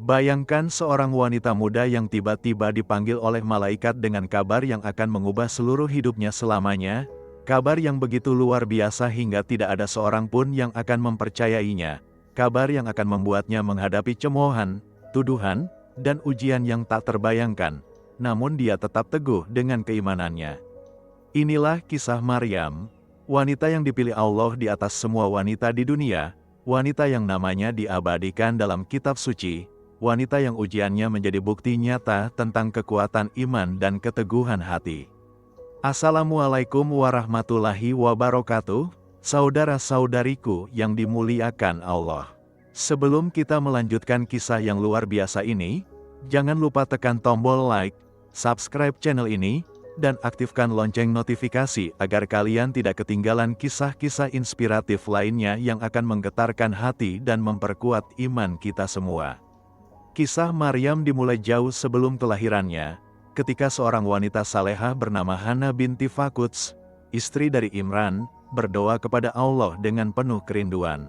Bayangkan seorang wanita muda yang tiba-tiba dipanggil oleh malaikat dengan kabar yang akan mengubah seluruh hidupnya selamanya, kabar yang begitu luar biasa hingga tidak ada seorang pun yang akan mempercayainya, kabar yang akan membuatnya menghadapi cemoohan, tuduhan, dan ujian yang tak terbayangkan, namun dia tetap teguh dengan keimanannya. Inilah kisah Maryam, wanita yang dipilih Allah di atas semua wanita di dunia, wanita yang namanya diabadikan dalam kitab suci, wanita yang ujiannya menjadi bukti nyata tentang kekuatan iman dan keteguhan hati. Assalamualaikum warahmatullahi wabarakatuh, saudara-saudariku yang dimuliakan Allah. Sebelum kita melanjutkan kisah yang luar biasa ini, jangan lupa tekan tombol like, subscribe channel ini, dan aktifkan lonceng notifikasi agar kalian tidak ketinggalan kisah-kisah inspiratif lainnya yang akan menggetarkan hati dan memperkuat iman kita semua. Kisah Maryam dimulai jauh sebelum kelahirannya, ketika seorang wanita salehah bernama Hana binti Fakuts, istri dari Imran, berdoa kepada Allah dengan penuh kerinduan.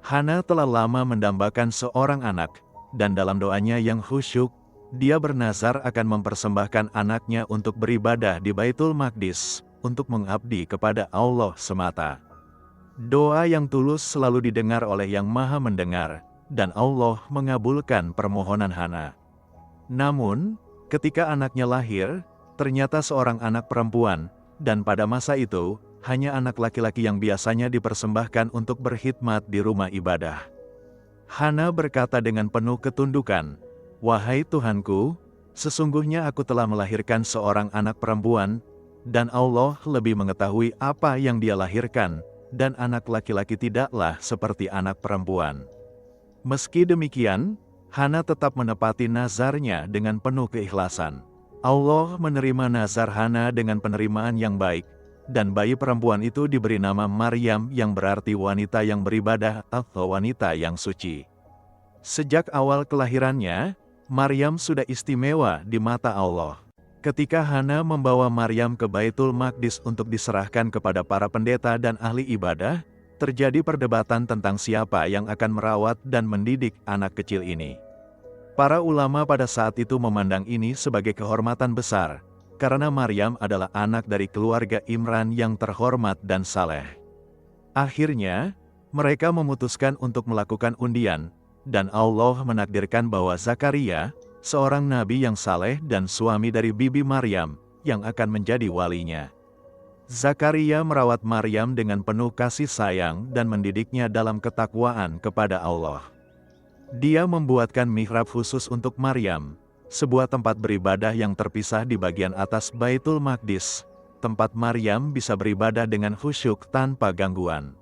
Hana telah lama mendambakan seorang anak, dan dalam doanya yang khusyuk, dia bernazar akan mempersembahkan anaknya untuk beribadah di Baitul Maqdis, untuk mengabdi kepada Allah semata. Doa yang tulus selalu didengar oleh Yang Maha Mendengar, dan Allah mengabulkan permohonan Hana. Namun, ketika anaknya lahir, ternyata seorang anak perempuan, dan pada masa itu, hanya anak laki-laki yang biasanya dipersembahkan untuk berkhidmat di rumah ibadah. Hana berkata dengan penuh ketundukan, "Wahai Tuhanku, sesungguhnya aku telah melahirkan seorang anak perempuan, dan Allah lebih mengetahui apa yang dia lahirkan, dan anak laki-laki tidaklah seperti anak perempuan." Meski demikian, Hana tetap menepati nazarnya dengan penuh keikhlasan. Allah menerima nazar Hana dengan penerimaan yang baik, dan bayi perempuan itu diberi nama Maryam yang berarti wanita yang beribadah atau wanita yang suci. Sejak awal kelahirannya, Maryam sudah istimewa di mata Allah. Ketika Hana membawa Maryam ke Baitul Maqdis untuk diserahkan kepada para pendeta dan ahli ibadah, terjadi perdebatan tentang siapa yang akan merawat dan mendidik anak kecil ini. Para ulama pada saat itu memandang ini sebagai kehormatan besar, karena Maryam adalah anak dari keluarga Imran yang terhormat dan saleh. Akhirnya, mereka memutuskan untuk melakukan undian, dan Allah menakdirkan bahwa Zakaria, seorang nabi yang saleh dan suami dari Bibi Maryam, yang akan menjadi walinya. Zakaria merawat Maryam dengan penuh kasih sayang dan mendidiknya dalam ketakwaan kepada Allah. Dia membuatkan mihrab khusus untuk Maryam, sebuah tempat beribadah yang terpisah di bagian atas Baitul Maqdis, tempat Maryam bisa beribadah dengan khusyuk tanpa gangguan.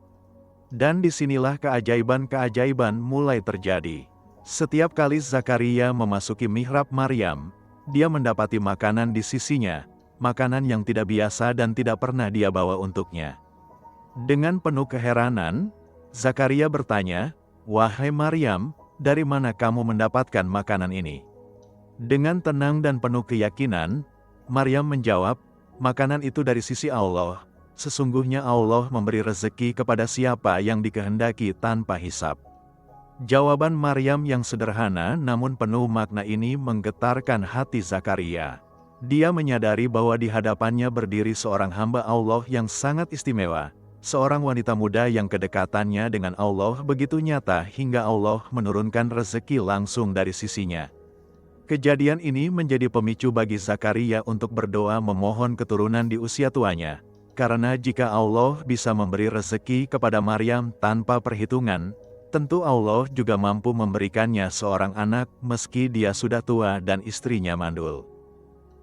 Dan disinilah keajaiban-keajaiban mulai terjadi. Setiap kali Zakaria memasuki mihrab Maryam, dia mendapati makanan di sisinya, makanan yang tidak biasa dan tidak pernah dia bawa untuknya. Dengan penuh keheranan, Zakaria bertanya, "Wahai Maryam, dari mana kamu mendapatkan makanan ini?" Dengan tenang dan penuh keyakinan, Maryam menjawab, "Makanan itu dari sisi Allah. Sesungguhnya Allah memberi rezeki kepada siapa yang dikehendaki tanpa hisab." Jawaban Maryam yang sederhana namun penuh makna ini menggetarkan hati Zakaria. Dia menyadari bahwa di hadapannya berdiri seorang hamba Allah yang sangat istimewa, seorang wanita muda yang kedekatannya dengan Allah begitu nyata hingga Allah menurunkan rezeki langsung dari sisinya. Kejadian ini menjadi pemicu bagi Zakaria untuk berdoa memohon keturunan di usia tuanya. Karena jika Allah bisa memberi rezeki kepada Maryam tanpa perhitungan, tentu Allah juga mampu memberikannya seorang anak meski dia sudah tua dan istrinya mandul.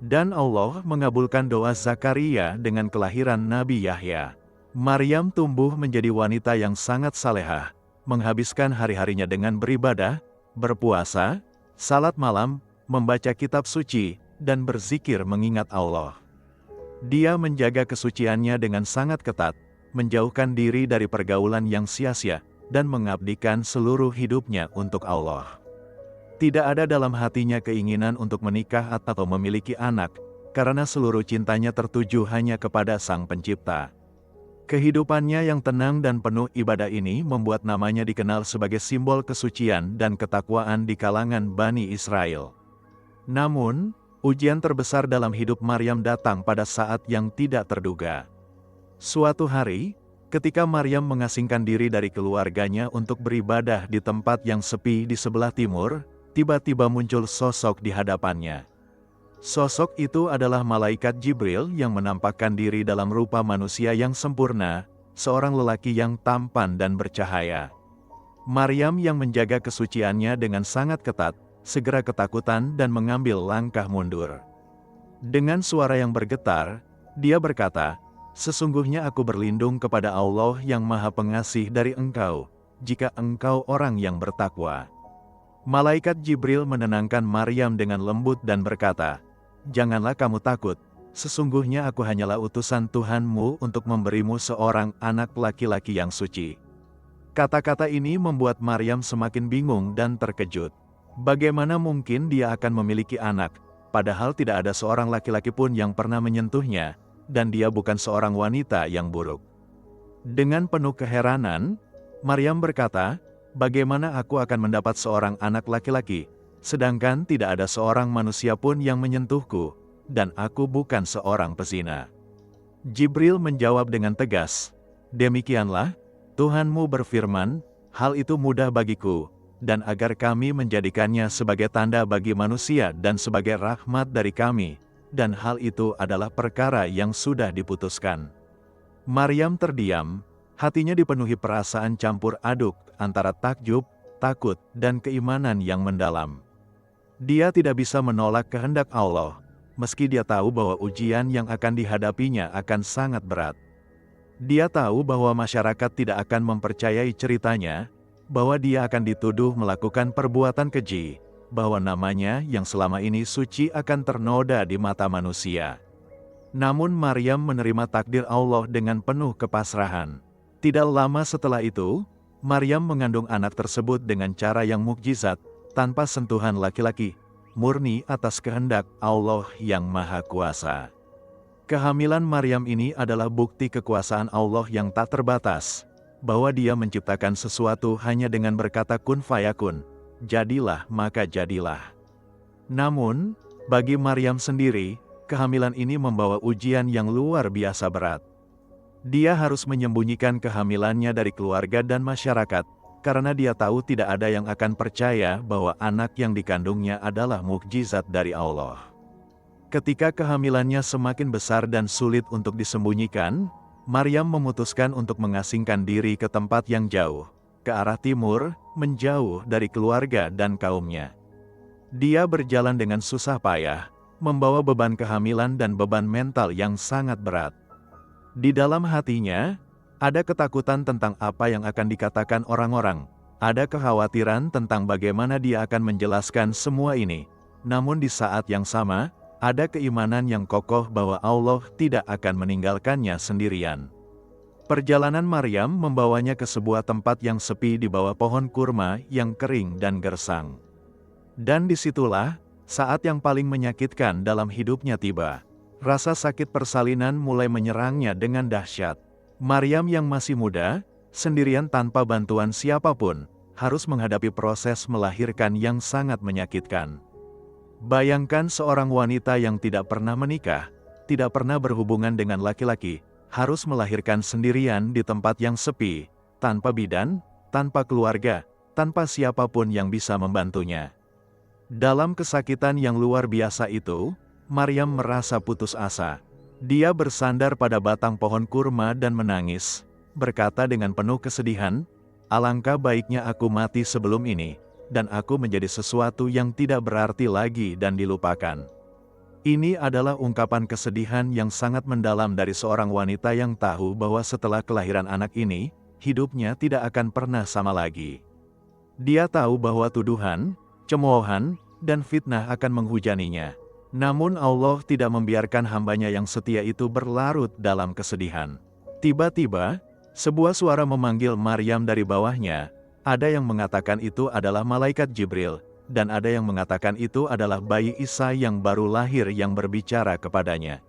Dan Allah mengabulkan doa Zakaria dengan kelahiran Nabi Yahya. Maryam tumbuh menjadi wanita yang sangat salehah, menghabiskan hari-harinya dengan beribadah, berpuasa, salat malam, membaca kitab suci, dan berzikir mengingat Allah. Dia menjaga kesuciannya dengan sangat ketat, menjauhkan diri dari pergaulan yang sia-sia, dan mengabdikan seluruh hidupnya untuk Allah. Tidak ada dalam hatinya keinginan untuk menikah atau memiliki anak, karena seluruh cintanya tertuju hanya kepada Sang Pencipta. Kehidupannya yang tenang dan penuh ibadah ini membuat namanya dikenal sebagai simbol kesucian dan ketakwaan di kalangan Bani Israel. Namun, ujian terbesar dalam hidup Maryam datang pada saat yang tidak terduga. Suatu hari, ketika Maryam mengasingkan diri dari keluarganya untuk beribadah di tempat yang sepi di sebelah timur, tiba-tiba muncul sosok di hadapannya. Sosok itu adalah malaikat Jibril yang menampakkan diri dalam rupa manusia yang sempurna, seorang lelaki yang tampan dan bercahaya. Maryam yang menjaga kesuciannya dengan sangat ketat, segera ketakutan dan mengambil langkah mundur. Dengan suara yang bergetar, dia berkata, "Sesungguhnya aku berlindung kepada Allah yang Maha Pengasih dari engkau, jika engkau orang yang bertakwa." Malaikat Jibril menenangkan Maryam dengan lembut dan berkata, "Janganlah kamu takut, sesungguhnya aku hanyalah utusan Tuhanmu untuk memberimu seorang anak laki-laki yang suci." Kata-kata ini membuat Maryam semakin bingung dan terkejut. Bagaimana mungkin dia akan memiliki anak, padahal tidak ada seorang laki-laki pun yang pernah menyentuhnya, dan dia bukan seorang wanita yang buruk. Dengan penuh keheranan, Maryam berkata, "Bagaimana aku akan mendapat seorang anak laki-laki, sedangkan tidak ada seorang manusia pun yang menyentuhku, dan aku bukan seorang pezina?" Jibril menjawab dengan tegas, "Demikianlah, Tuhanmu berfirman, hal itu mudah bagiku, dan agar kami menjadikannya sebagai tanda bagi manusia dan sebagai rahmat dari kami, dan hal itu adalah perkara yang sudah diputuskan." Maryam terdiam, hatinya dipenuhi perasaan campur aduk antara takjub, takut, dan keimanan yang mendalam. Dia tidak bisa menolak kehendak Allah, meski dia tahu bahwa ujian yang akan dihadapinya akan sangat berat. Dia tahu bahwa masyarakat tidak akan mempercayai ceritanya, bahwa dia akan dituduh melakukan perbuatan keji, bahwa namanya yang selama ini suci akan ternoda di mata manusia. Namun Maryam menerima takdir Allah dengan penuh kepasrahan. Tidak lama setelah itu, Maryam mengandung anak tersebut dengan cara yang mukjizat, tanpa sentuhan laki-laki, murni atas kehendak Allah yang Maha Kuasa. Kehamilan Maryam ini adalah bukti kekuasaan Allah yang tak terbatas, bahwa Dia menciptakan sesuatu hanya dengan berkata kun fayakun, jadilah maka jadilah. Namun, bagi Maryam sendiri, kehamilan ini membawa ujian yang luar biasa berat. Dia harus menyembunyikan kehamilannya dari keluarga dan masyarakat, karena dia tahu tidak ada yang akan percaya bahwa anak yang dikandungnya adalah mukjizat dari Allah. Ketika kehamilannya semakin besar dan sulit untuk disembunyikan, Maryam memutuskan untuk mengasingkan diri ke tempat yang jauh, ke arah timur, menjauh dari keluarga dan kaumnya. Dia berjalan dengan susah payah, membawa beban kehamilan dan beban mental yang sangat berat. Di dalam hatinya, ada ketakutan tentang apa yang akan dikatakan orang-orang, ada kekhawatiran tentang bagaimana dia akan menjelaskan semua ini. Namun di saat yang sama, ada keimanan yang kokoh bahwa Allah tidak akan meninggalkannya sendirian. Perjalanan Maryam membawanya ke sebuah tempat yang sepi di bawah pohon kurma yang kering dan gersang. Dan disitulah, saat yang paling menyakitkan dalam hidupnya tiba. Rasa sakit persalinan mulai menyerangnya dengan dahsyat. Maryam yang masih muda, sendirian tanpa bantuan siapapun, harus menghadapi proses melahirkan yang sangat menyakitkan. Bayangkan seorang wanita yang tidak pernah menikah, tidak pernah berhubungan dengan laki-laki, harus melahirkan sendirian di tempat yang sepi, tanpa bidan, tanpa keluarga, tanpa siapapun yang bisa membantunya. Dalam kesakitan yang luar biasa itu, Maryam merasa putus asa. Dia bersandar pada batang pohon kurma dan menangis, berkata dengan penuh kesedihan, "Alangkah baiknya aku mati sebelum ini, dan aku menjadi sesuatu yang tidak berarti lagi dan dilupakan." Ini adalah ungkapan kesedihan yang sangat mendalam dari seorang wanita yang tahu bahwa setelah kelahiran anak ini, hidupnya tidak akan pernah sama lagi. Dia tahu bahwa tuduhan, cemoohan, dan fitnah akan menghujaninya. Namun Allah tidak membiarkan hambanya yang setia itu berlarut dalam kesedihan. Tiba-tiba, sebuah suara memanggil Maryam dari bawahnya. Ada yang mengatakan itu adalah malaikat Jibril, dan ada yang mengatakan itu adalah bayi Isa yang baru lahir yang berbicara kepadanya.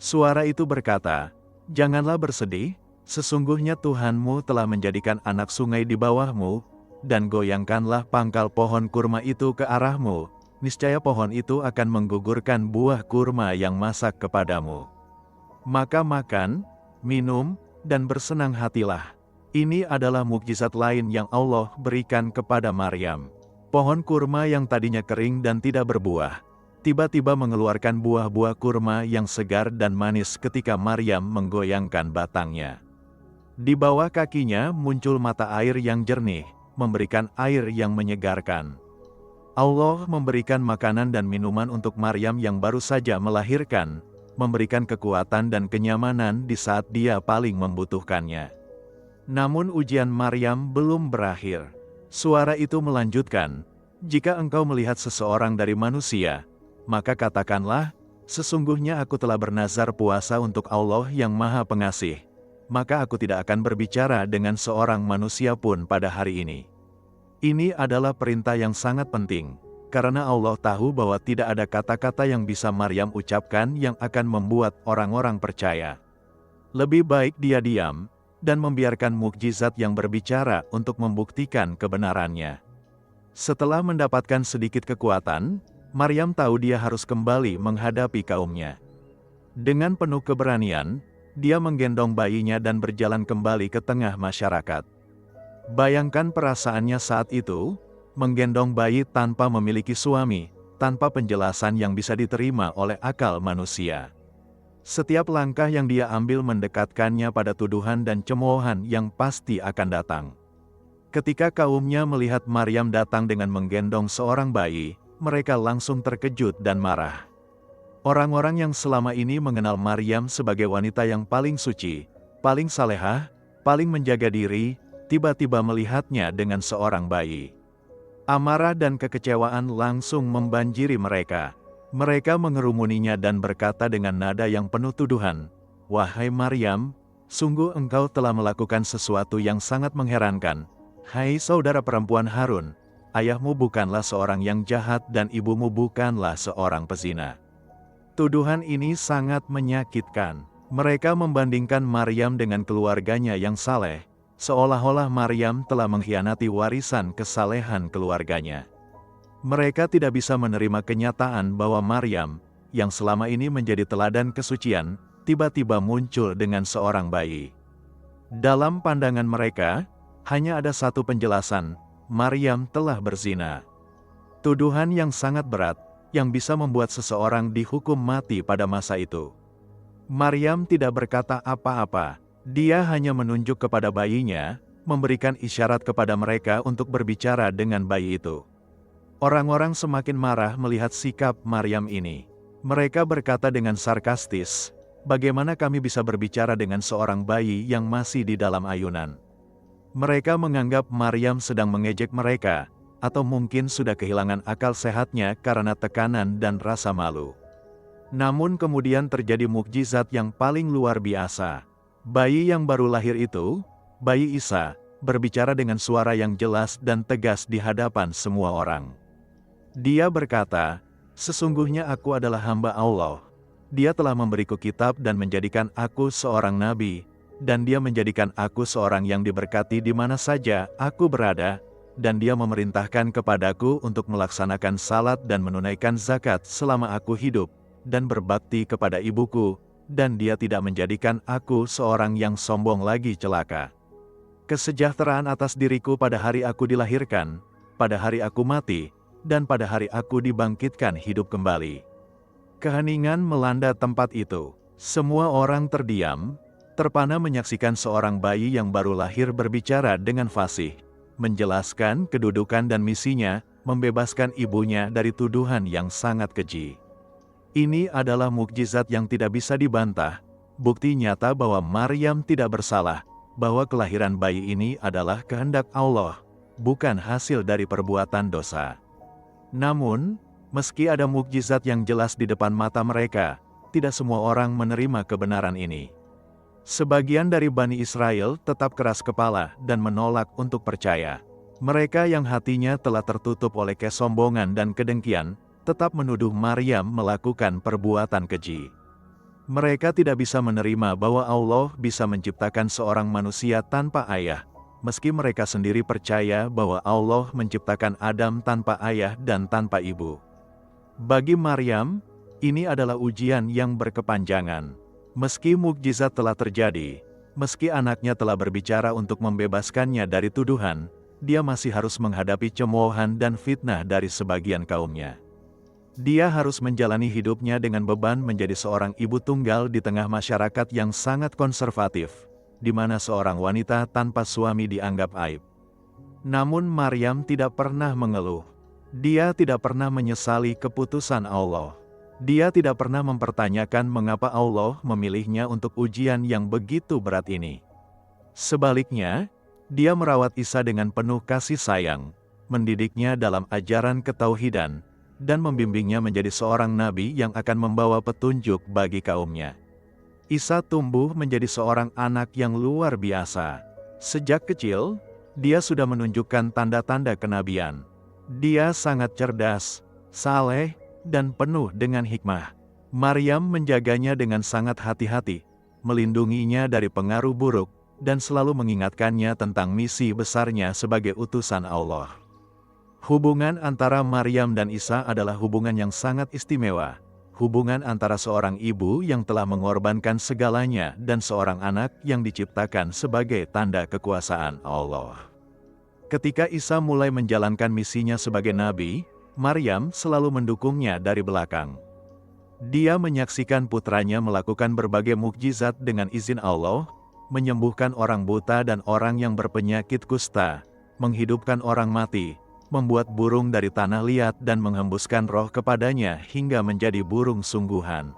Suara itu berkata, "Janganlah bersedih, Sesungguhnya Tuhanmu telah menjadikan anak sungai di bawahmu, dan goyangkanlah pangkal pohon kurma itu ke arahmu, niscaya pohon itu akan menggugurkan buah kurma yang masak kepadamu. Maka makan, minum, dan bersenang hatilah. Ini adalah mukjizat lain yang Allah berikan kepada Maryam. Pohon kurma yang tadinya kering dan tidak berbuah, tiba-tiba mengeluarkan buah-buah kurma yang segar dan manis ketika Maryam menggoyangkan batangnya. Di bawah kakinya muncul mata air yang jernih, memberikan air yang menyegarkan. Allah memberikan makanan dan minuman untuk Maryam yang baru saja melahirkan, memberikan kekuatan dan kenyamanan di saat dia paling membutuhkannya. Namun ujian Maryam belum berakhir. Suara itu melanjutkan, "Jika engkau melihat seseorang dari manusia, maka katakanlah, sesungguhnya aku telah bernazar puasa untuk Allah yang Maha Pengasih. Maka aku tidak akan berbicara dengan seorang manusia pun pada hari ini." Ini adalah perintah yang sangat penting, karena Allah tahu bahwa tidak ada kata-kata yang bisa Maryam ucapkan yang akan membuat orang-orang percaya. Lebih baik dia diam, dan membiarkan mukjizat yang berbicara untuk membuktikan kebenarannya. Setelah mendapatkan sedikit kekuatan, Maryam tahu dia harus kembali menghadapi kaumnya. Dengan penuh keberanian, dia menggendong bayinya dan berjalan kembali ke tengah masyarakat. Bayangkan perasaannya saat itu, menggendong bayi tanpa memiliki suami, tanpa penjelasan yang bisa diterima oleh akal manusia. Setiap langkah yang dia ambil mendekatkannya pada tuduhan dan cemoohan yang pasti akan datang. Ketika kaumnya melihat Maryam datang dengan menggendong seorang bayi, mereka langsung terkejut dan marah. Orang-orang yang selama ini mengenal Maryam sebagai wanita yang paling suci, paling salehah, paling menjaga diri, tiba-tiba melihatnya dengan seorang bayi. Amarah dan kekecewaan langsung membanjiri mereka. Mereka mengerumuninya dan berkata dengan nada yang penuh tuduhan, "Wahai Maryam, sungguh engkau telah melakukan sesuatu yang sangat mengherankan. Hai saudara perempuan Harun, ayahmu bukanlah seorang yang jahat dan ibumu bukanlah seorang pezina." Tuduhan ini sangat menyakitkan. Mereka membandingkan Maryam dengan keluarganya yang saleh, seolah-olah Maryam telah mengkhianati warisan kesalehan keluarganya. Mereka tidak bisa menerima kenyataan bahwa Maryam, yang selama ini menjadi teladan kesucian, tiba-tiba muncul dengan seorang bayi. Dalam pandangan mereka, hanya ada satu penjelasan, Maryam telah berzina. Tuduhan yang sangat berat, yang bisa membuat seseorang dihukum mati pada masa itu. Maryam tidak berkata apa-apa. Dia hanya menunjuk kepada bayinya, memberikan isyarat kepada mereka untuk berbicara dengan bayi itu. Orang-orang semakin marah melihat sikap Maryam ini. Mereka berkata dengan sarkastis, "Bagaimana kami bisa berbicara dengan seorang bayi yang masih di dalam ayunan?" Mereka menganggap Maryam sedang mengejek mereka, atau mungkin sudah kehilangan akal sehatnya karena tekanan dan rasa malu. Namun kemudian terjadi mukjizat yang paling luar biasa. Bayi yang baru lahir itu, bayi Isa, berbicara dengan suara yang jelas dan tegas di hadapan semua orang. Dia berkata, "Sesungguhnya aku adalah hamba Allah. Dia telah memberiku kitab dan menjadikan aku seorang nabi, dan dia menjadikan aku seorang yang diberkati di mana saja aku berada, dan dia memerintahkan kepadaku untuk melaksanakan salat dan menunaikan zakat selama aku hidup, dan berbakti kepada ibuku, dan dia tidak menjadikan aku seorang yang sombong lagi celaka. Kesejahteraan atas diriku pada hari aku dilahirkan, pada hari aku mati, dan pada hari aku dibangkitkan hidup kembali." Keheningan melanda tempat itu. Semua orang terdiam, terpana menyaksikan seorang bayi yang baru lahir berbicara dengan fasih, menjelaskan kedudukan dan misinya, membebaskan ibunya dari tuduhan yang sangat keji. Ini adalah mukjizat yang tidak bisa dibantah, bukti nyata bahwa Maryam tidak bersalah, bahwa kelahiran bayi ini adalah kehendak Allah, bukan hasil dari perbuatan dosa. Namun, meski ada mukjizat yang jelas di depan mata mereka, tidak semua orang menerima kebenaran ini. Sebagian dari Bani Israel tetap keras kepala dan menolak untuk percaya. Mereka yang hatinya telah tertutup oleh kesombongan dan kedengkian, tetap menuduh Maryam melakukan perbuatan keji. Mereka tidak bisa menerima bahwa Allah bisa menciptakan seorang manusia tanpa ayah, meski mereka sendiri percaya bahwa Allah menciptakan Adam tanpa ayah dan tanpa ibu. Bagi Maryam, ini adalah ujian yang berkepanjangan. Meski mukjizat telah terjadi, meski anaknya telah berbicara untuk membebaskannya dari tuduhan, dia masih harus menghadapi cemoohan dan fitnah dari sebagian kaumnya. Dia harus menjalani hidupnya dengan beban menjadi seorang ibu tunggal di tengah masyarakat yang sangat konservatif, di mana seorang wanita tanpa suami dianggap aib. Namun Maryam tidak pernah mengeluh. Dia tidak pernah menyesali keputusan Allah. Dia tidak pernah mempertanyakan mengapa Allah memilihnya untuk ujian yang begitu berat ini. Sebaliknya, dia merawat Isa dengan penuh kasih sayang, mendidiknya dalam ajaran ketauhidan, dan membimbingnya menjadi seorang nabi yang akan membawa petunjuk bagi kaumnya. Isa tumbuh menjadi seorang anak yang luar biasa. Sejak kecil, dia sudah menunjukkan tanda-tanda kenabian. Dia sangat cerdas, saleh, dan penuh dengan hikmah. Maryam menjaganya dengan sangat hati-hati, melindunginya dari pengaruh buruk, dan selalu mengingatkannya tentang misi besarnya sebagai utusan Allah. Hubungan antara Maryam dan Isa adalah hubungan yang sangat istimewa. Hubungan antara seorang ibu yang telah mengorbankan segalanya dan seorang anak yang diciptakan sebagai tanda kekuasaan Allah. Ketika Isa mulai menjalankan misinya sebagai nabi, Maryam selalu mendukungnya dari belakang. Dia menyaksikan putranya melakukan berbagai mukjizat dengan izin Allah, menyembuhkan orang buta dan orang yang berpenyakit kusta, menghidupkan orang mati, membuat burung dari tanah liat dan menghembuskan roh kepadanya hingga menjadi burung sungguhan.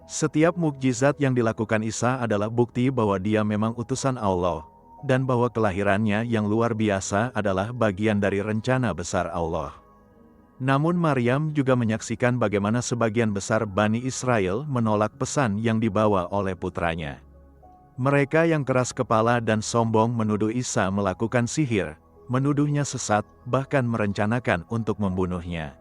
Setiap mukjizat yang dilakukan Isa adalah bukti bahwa dia memang utusan Allah, dan bahwa kelahirannya yang luar biasa adalah bagian dari rencana besar Allah. Namun Maryam juga menyaksikan bagaimana sebagian besar Bani Israel menolak pesan yang dibawa oleh putranya. Mereka yang keras kepala dan sombong menuduh Isa melakukan sihir, menuduhnya sesat, bahkan merencanakan untuk membunuhnya.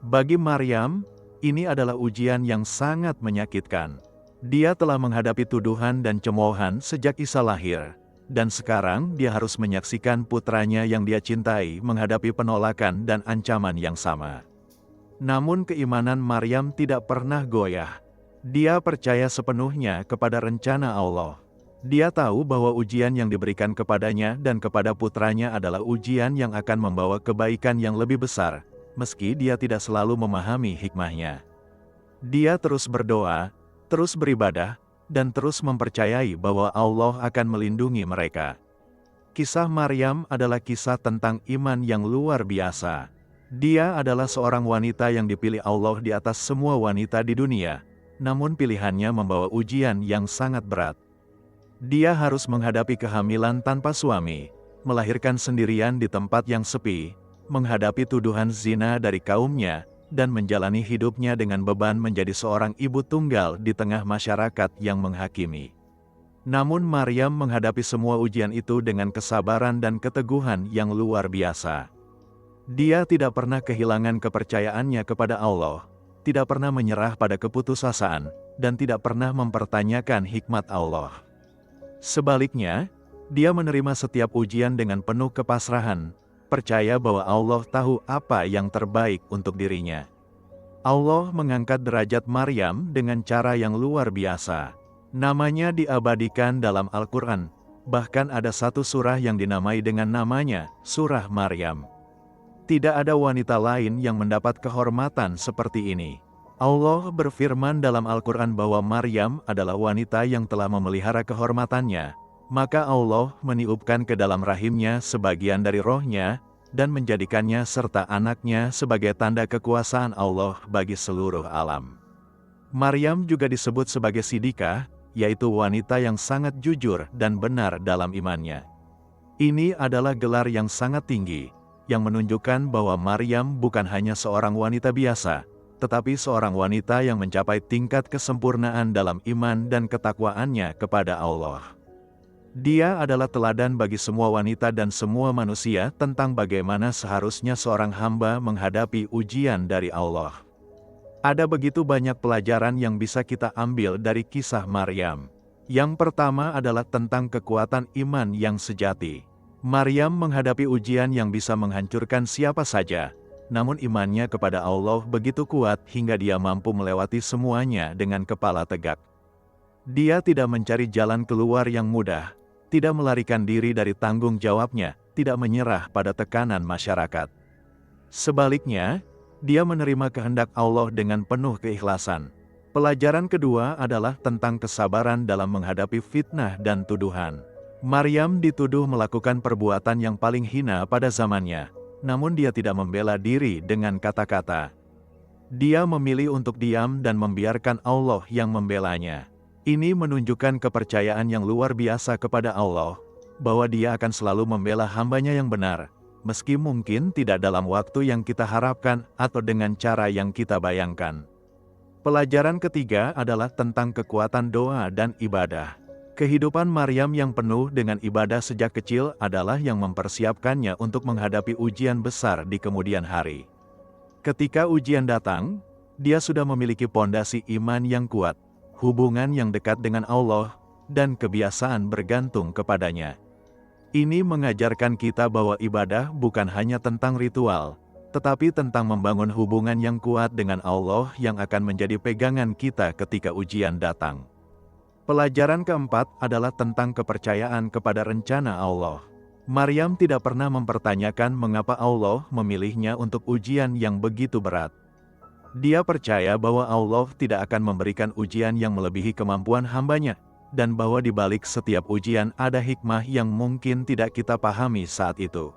Bagi Maryam, ini adalah ujian yang sangat menyakitkan. Dia telah menghadapi tuduhan dan cemoohan sejak Isa lahir, dan sekarang dia harus menyaksikan putranya yang dia cintai menghadapi penolakan dan ancaman yang sama. Namun keimanan Maryam tidak pernah goyah. Dia percaya sepenuhnya kepada rencana Allah. Dia tahu bahwa ujian yang diberikan kepadanya dan kepada putranya adalah ujian yang akan membawa kebaikan yang lebih besar, meski dia tidak selalu memahami hikmahnya. Dia terus berdoa, terus beribadah, dan terus mempercayai bahwa Allah akan melindungi mereka. Kisah Maryam adalah kisah tentang iman yang luar biasa. Dia adalah seorang wanita yang dipilih Allah di atas semua wanita di dunia, namun pilihannya membawa ujian yang sangat berat. Dia harus menghadapi kehamilan tanpa suami, melahirkan sendirian di tempat yang sepi, menghadapi tuduhan zina dari kaumnya, dan menjalani hidupnya dengan beban menjadi seorang ibu tunggal di tengah masyarakat yang menghakimi. Namun Maryam menghadapi semua ujian itu dengan kesabaran dan keteguhan yang luar biasa. Dia tidak pernah kehilangan kepercayaannya kepada Allah, tidak pernah menyerah pada keputusasaan, dan tidak pernah mempertanyakan hikmat Allah. Sebaliknya, dia menerima setiap ujian dengan penuh kepasrahan, percaya bahwa Allah tahu apa yang terbaik untuk dirinya. Allah mengangkat derajat Maryam dengan cara yang luar biasa. Namanya diabadikan dalam Al-Quran, bahkan ada satu surah yang dinamai dengan namanya, Surah Maryam. Tidak ada wanita lain yang mendapat kehormatan seperti ini. Allah berfirman dalam Al-Quran bahwa Maryam adalah wanita yang telah memelihara kehormatannya, maka Allah meniupkan ke dalam rahimnya sebagian dari rohnya, dan menjadikannya serta anaknya sebagai tanda kekuasaan Allah bagi seluruh alam. Maryam juga disebut sebagai Siddiqah, yaitu wanita yang sangat jujur dan benar dalam imannya. Ini adalah gelar yang sangat tinggi, yang menunjukkan bahwa Maryam bukan hanya seorang wanita biasa, tetapi seorang wanita yang mencapai tingkat kesempurnaan dalam iman dan ketakwaannya kepada Allah. Dia adalah teladan bagi semua wanita dan semua manusia tentang bagaimana seharusnya seorang hamba menghadapi ujian dari Allah. Ada begitu banyak pelajaran yang bisa kita ambil dari kisah Maryam. Yang pertama adalah tentang kekuatan iman yang sejati. Maryam menghadapi ujian yang bisa menghancurkan siapa saja, namun imannya kepada Allah begitu kuat hingga dia mampu melewati semuanya dengan kepala tegak. Dia tidak mencari jalan keluar yang mudah, tidak melarikan diri dari tanggung jawabnya, tidak menyerah pada tekanan masyarakat. Sebaliknya, dia menerima kehendak Allah dengan penuh keikhlasan. Pelajaran kedua adalah tentang kesabaran dalam menghadapi fitnah dan tuduhan. Maryam dituduh melakukan perbuatan yang paling hina pada zamannya, namun dia tidak membela diri dengan kata-kata. Dia memilih untuk diam dan membiarkan Allah yang membelanya. Ini menunjukkan kepercayaan yang luar biasa kepada Allah, bahwa Dia akan selalu membela hamba-Nya yang benar, meski mungkin tidak dalam waktu yang kita harapkan atau dengan cara yang kita bayangkan. Pelajaran ketiga adalah tentang kekuatan doa dan ibadah. Kehidupan Maryam yang penuh dengan ibadah sejak kecil adalah yang mempersiapkannya untuk menghadapi ujian besar di kemudian hari. Ketika ujian datang, dia sudah memiliki pondasi iman yang kuat, hubungan yang dekat dengan Allah, dan kebiasaan bergantung kepadanya. Ini mengajarkan kita bahwa ibadah bukan hanya tentang ritual, tetapi tentang membangun hubungan yang kuat dengan Allah yang akan menjadi pegangan kita ketika ujian datang. Pelajaran keempat adalah tentang kepercayaan kepada rencana Allah. Maryam tidak pernah mempertanyakan mengapa Allah memilihnya untuk ujian yang begitu berat. Dia percaya bahwa Allah tidak akan memberikan ujian yang melebihi kemampuan hamba-Nya, dan bahwa di balik setiap ujian ada hikmah yang mungkin tidak kita pahami saat itu.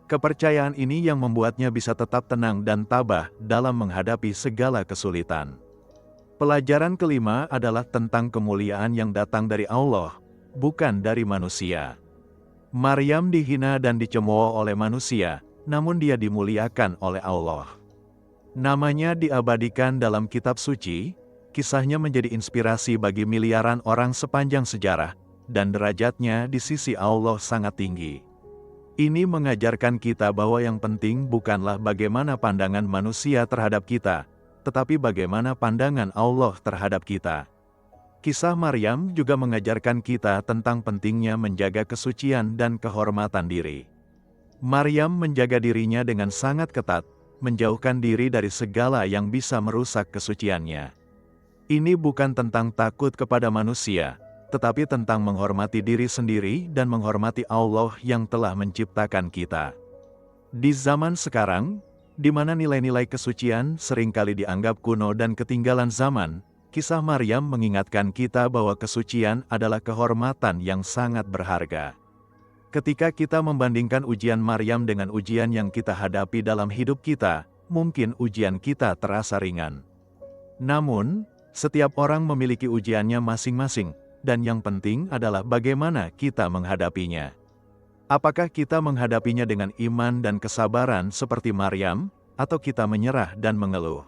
Kepercayaan ini yang membuatnya bisa tetap tenang dan tabah dalam menghadapi segala kesulitan. Pelajaran kelima adalah tentang kemuliaan yang datang dari Allah, bukan dari manusia. Maryam dihina dan dicemooh oleh manusia, namun dia dimuliakan oleh Allah. Namanya diabadikan dalam kitab suci, kisahnya menjadi inspirasi bagi miliaran orang sepanjang sejarah, dan derajatnya di sisi Allah sangat tinggi. Ini mengajarkan kita bahwa yang penting bukanlah bagaimana pandangan manusia terhadap kita, tetapi bagaimana pandangan Allah terhadap kita. Kisah Maryam juga mengajarkan kita tentang pentingnya menjaga kesucian dan kehormatan diri. Maryam menjaga dirinya dengan sangat ketat, menjauhkan diri dari segala yang bisa merusak kesuciannya. Ini bukan tentang takut kepada manusia, tetapi tentang menghormati diri sendiri dan menghormati Allah yang telah menciptakan kita. Di zaman sekarang, di mana nilai-nilai kesucian seringkali dianggap kuno dan ketinggalan zaman, kisah Maryam mengingatkan kita bahwa kesucian adalah kehormatan yang sangat berharga. Ketika kita membandingkan ujian Maryam dengan ujian yang kita hadapi dalam hidup kita, mungkin ujian kita terasa ringan. Namun, setiap orang memiliki ujiannya masing-masing, dan yang penting adalah bagaimana kita menghadapinya. Apakah kita menghadapinya dengan iman dan kesabaran seperti Maryam, atau kita menyerah dan mengeluh?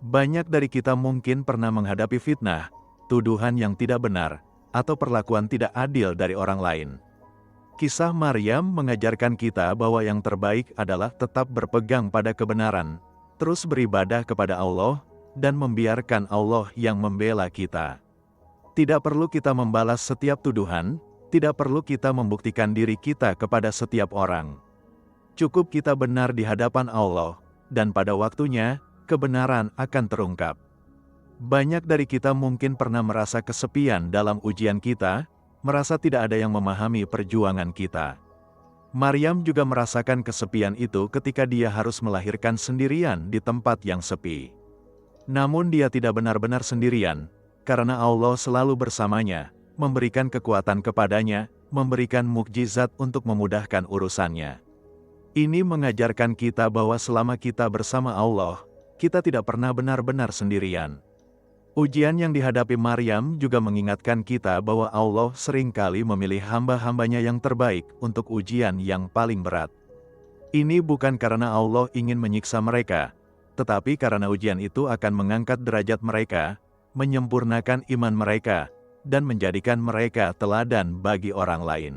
Banyak dari kita mungkin pernah menghadapi fitnah, tuduhan yang tidak benar, atau perlakuan tidak adil dari orang lain. Kisah Maryam mengajarkan kita bahwa yang terbaik adalah tetap berpegang pada kebenaran, terus beribadah kepada Allah, dan membiarkan Allah yang membela kita. Tidak perlu kita membalas setiap tuduhan, tidak perlu kita membuktikan diri kita kepada setiap orang. Cukup kita benar di hadapan Allah, dan pada waktunya, kebenaran akan terungkap. Banyak dari kita mungkin pernah merasa kesepian dalam ujian kita, merasa tidak ada yang memahami perjuangan kita. Maryam juga merasakan kesepian itu ketika dia harus melahirkan sendirian di tempat yang sepi. Namun dia tidak benar-benar sendirian, karena Allah selalu bersamanya, memberikan kekuatan kepadanya, memberikan mukjizat untuk memudahkan urusannya. Ini mengajarkan kita bahwa selama kita bersama Allah, kita tidak pernah benar-benar sendirian. Ujian yang dihadapi Maryam juga mengingatkan kita bahwa Allah seringkali memilih hamba-hambanya yang terbaik untuk ujian yang paling berat. Ini bukan karena Allah ingin menyiksa mereka, tetapi karena ujian itu akan mengangkat derajat mereka, menyempurnakan iman mereka, dan menjadikan mereka teladan bagi orang lain.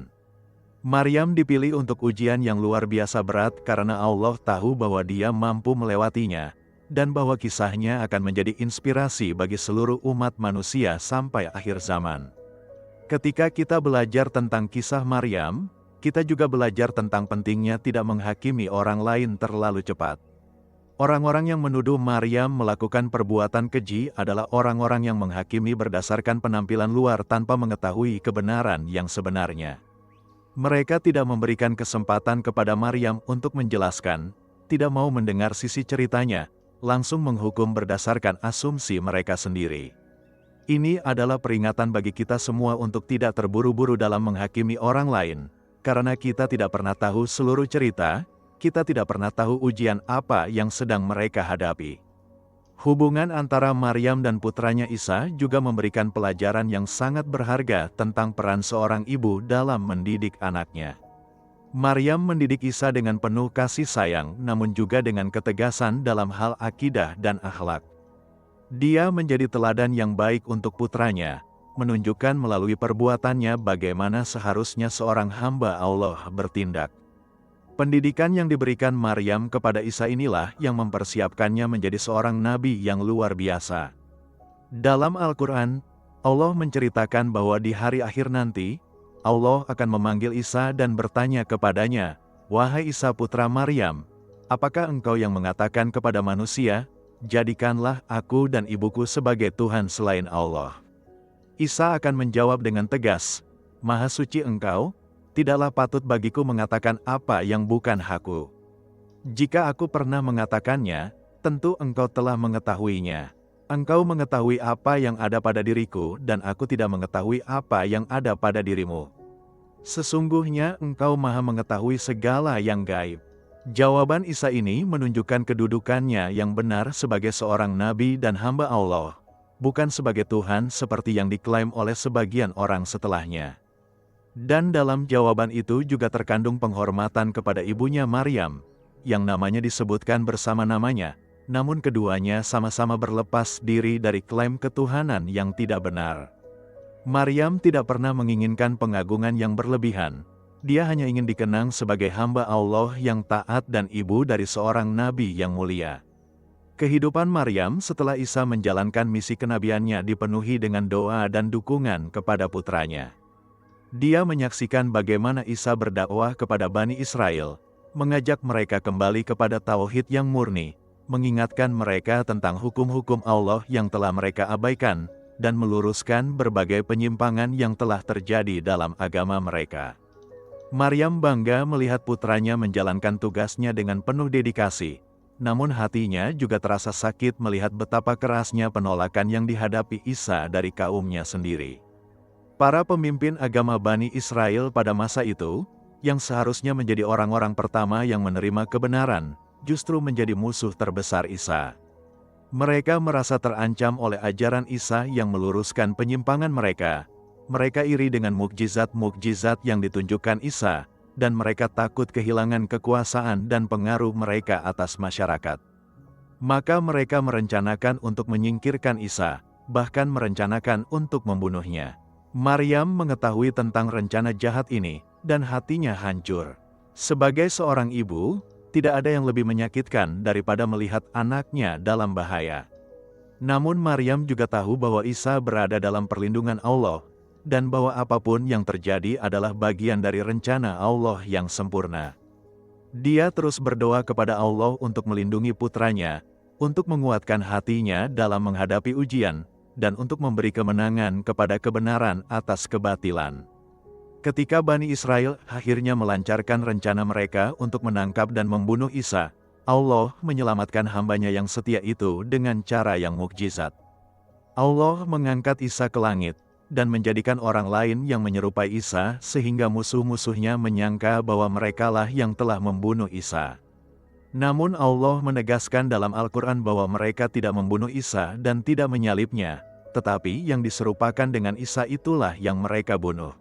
Maryam dipilih untuk ujian yang luar biasa berat karena Allah tahu bahwa dia mampu melewatinya, dan bahwa kisahnya akan menjadi inspirasi bagi seluruh umat manusia sampai akhir zaman. Ketika kita belajar tentang kisah Maryam, kita juga belajar tentang pentingnya tidak menghakimi orang lain terlalu cepat. Orang-orang yang menuduh Maryam melakukan perbuatan keji adalah orang-orang yang menghakimi berdasarkan penampilan luar tanpa mengetahui kebenaran yang sebenarnya. Mereka tidak memberikan kesempatan kepada Maryam untuk menjelaskan, tidak mau mendengar sisi ceritanya, langsung menghukum berdasarkan asumsi mereka sendiri. Ini adalah peringatan bagi kita semua untuk tidak terburu-buru dalam menghakimi orang lain, karena kita tidak pernah tahu seluruh cerita, kita tidak pernah tahu ujian apa yang sedang mereka hadapi. Hubungan antara Maryam dan putranya Isa juga memberikan pelajaran yang sangat berharga tentang peran seorang ibu dalam mendidik anaknya. Maryam mendidik Isa dengan penuh kasih sayang, namun juga dengan ketegasan dalam hal akidah dan akhlak. Dia menjadi teladan yang baik untuk putranya, menunjukkan melalui perbuatannya bagaimana seharusnya seorang hamba Allah bertindak. Pendidikan yang diberikan Maryam kepada Isa inilah yang mempersiapkannya menjadi seorang nabi yang luar biasa. Dalam Al-Quran, Allah menceritakan bahwa di hari akhir nanti, Allah akan memanggil Isa dan bertanya kepadanya, "Wahai Isa putra Maryam, apakah engkau yang mengatakan kepada manusia, 'Jadikanlah aku dan ibuku sebagai Tuhan selain Allah'?" Isa akan menjawab dengan tegas, "Maha suci engkau, tidaklah patut bagiku mengatakan apa yang bukan hakku. Jika aku pernah mengatakannya, tentu engkau telah mengetahuinya. Engkau mengetahui apa yang ada pada diriku dan aku tidak mengetahui apa yang ada pada dirimu. Sesungguhnya engkau maha mengetahui segala yang gaib." Jawaban Isa ini menunjukkan kedudukannya yang benar sebagai seorang nabi dan hamba Allah, bukan sebagai Tuhan seperti yang diklaim oleh sebagian orang setelahnya. Dan dalam jawaban itu juga terkandung penghormatan kepada ibunya Maryam, yang namanya disebutkan bersama namanya, namun keduanya sama-sama berlepas diri dari klaim ketuhanan yang tidak benar. Maryam tidak pernah menginginkan pengagungan yang berlebihan. Dia hanya ingin dikenang sebagai hamba Allah yang taat dan ibu dari seorang nabi yang mulia. Kehidupan Maryam setelah Isa menjalankan misi kenabiannya dipenuhi dengan doa dan dukungan kepada putranya. Dia menyaksikan bagaimana Isa berdakwah kepada Bani Israel, mengajak mereka kembali kepada tauhid yang murni, mengingatkan mereka tentang hukum-hukum Allah yang telah mereka abaikan, dan meluruskan berbagai penyimpangan yang telah terjadi dalam agama mereka. Maryam bangga melihat putranya menjalankan tugasnya dengan penuh dedikasi, namun hatinya juga terasa sakit melihat betapa kerasnya penolakan yang dihadapi Isa dari kaumnya sendiri. Para pemimpin agama Bani Israel pada masa itu, yang seharusnya menjadi orang-orang pertama yang menerima kebenaran, justru menjadi musuh terbesar Isa. Mereka merasa terancam oleh ajaran Isa yang meluruskan penyimpangan mereka. Mereka iri dengan mukjizat-mukjizat yang ditunjukkan Isa, dan mereka takut kehilangan kekuasaan dan pengaruh mereka atas masyarakat. Maka mereka merencanakan untuk menyingkirkan Isa, bahkan merencanakan untuk membunuhnya. Maryam mengetahui tentang rencana jahat ini, dan hatinya hancur. Sebagai seorang ibu, tidak ada yang lebih menyakitkan daripada melihat anaknya dalam bahaya. Namun Maryam juga tahu bahwa Isa berada dalam perlindungan Allah, dan bahwa apapun yang terjadi adalah bagian dari rencana Allah yang sempurna. Dia terus berdoa kepada Allah untuk melindungi putranya, untuk menguatkan hatinya dalam menghadapi ujian, dan untuk memberi kemenangan kepada kebenaran atas kebatilan. Ketika Bani Israel akhirnya melancarkan rencana mereka untuk menangkap dan membunuh Isa, Allah menyelamatkan hambanya yang setia itu dengan cara yang mukjizat. Allah mengangkat Isa ke langit, dan menjadikan orang lain yang menyerupai Isa sehingga musuh-musuhnya menyangka bahwa merekalah yang telah membunuh Isa. Namun Allah menegaskan dalam Al-Quran bahwa mereka tidak membunuh Isa dan tidak menyalibnya, tetapi yang diserupakan dengan Isa itulah yang mereka bunuh.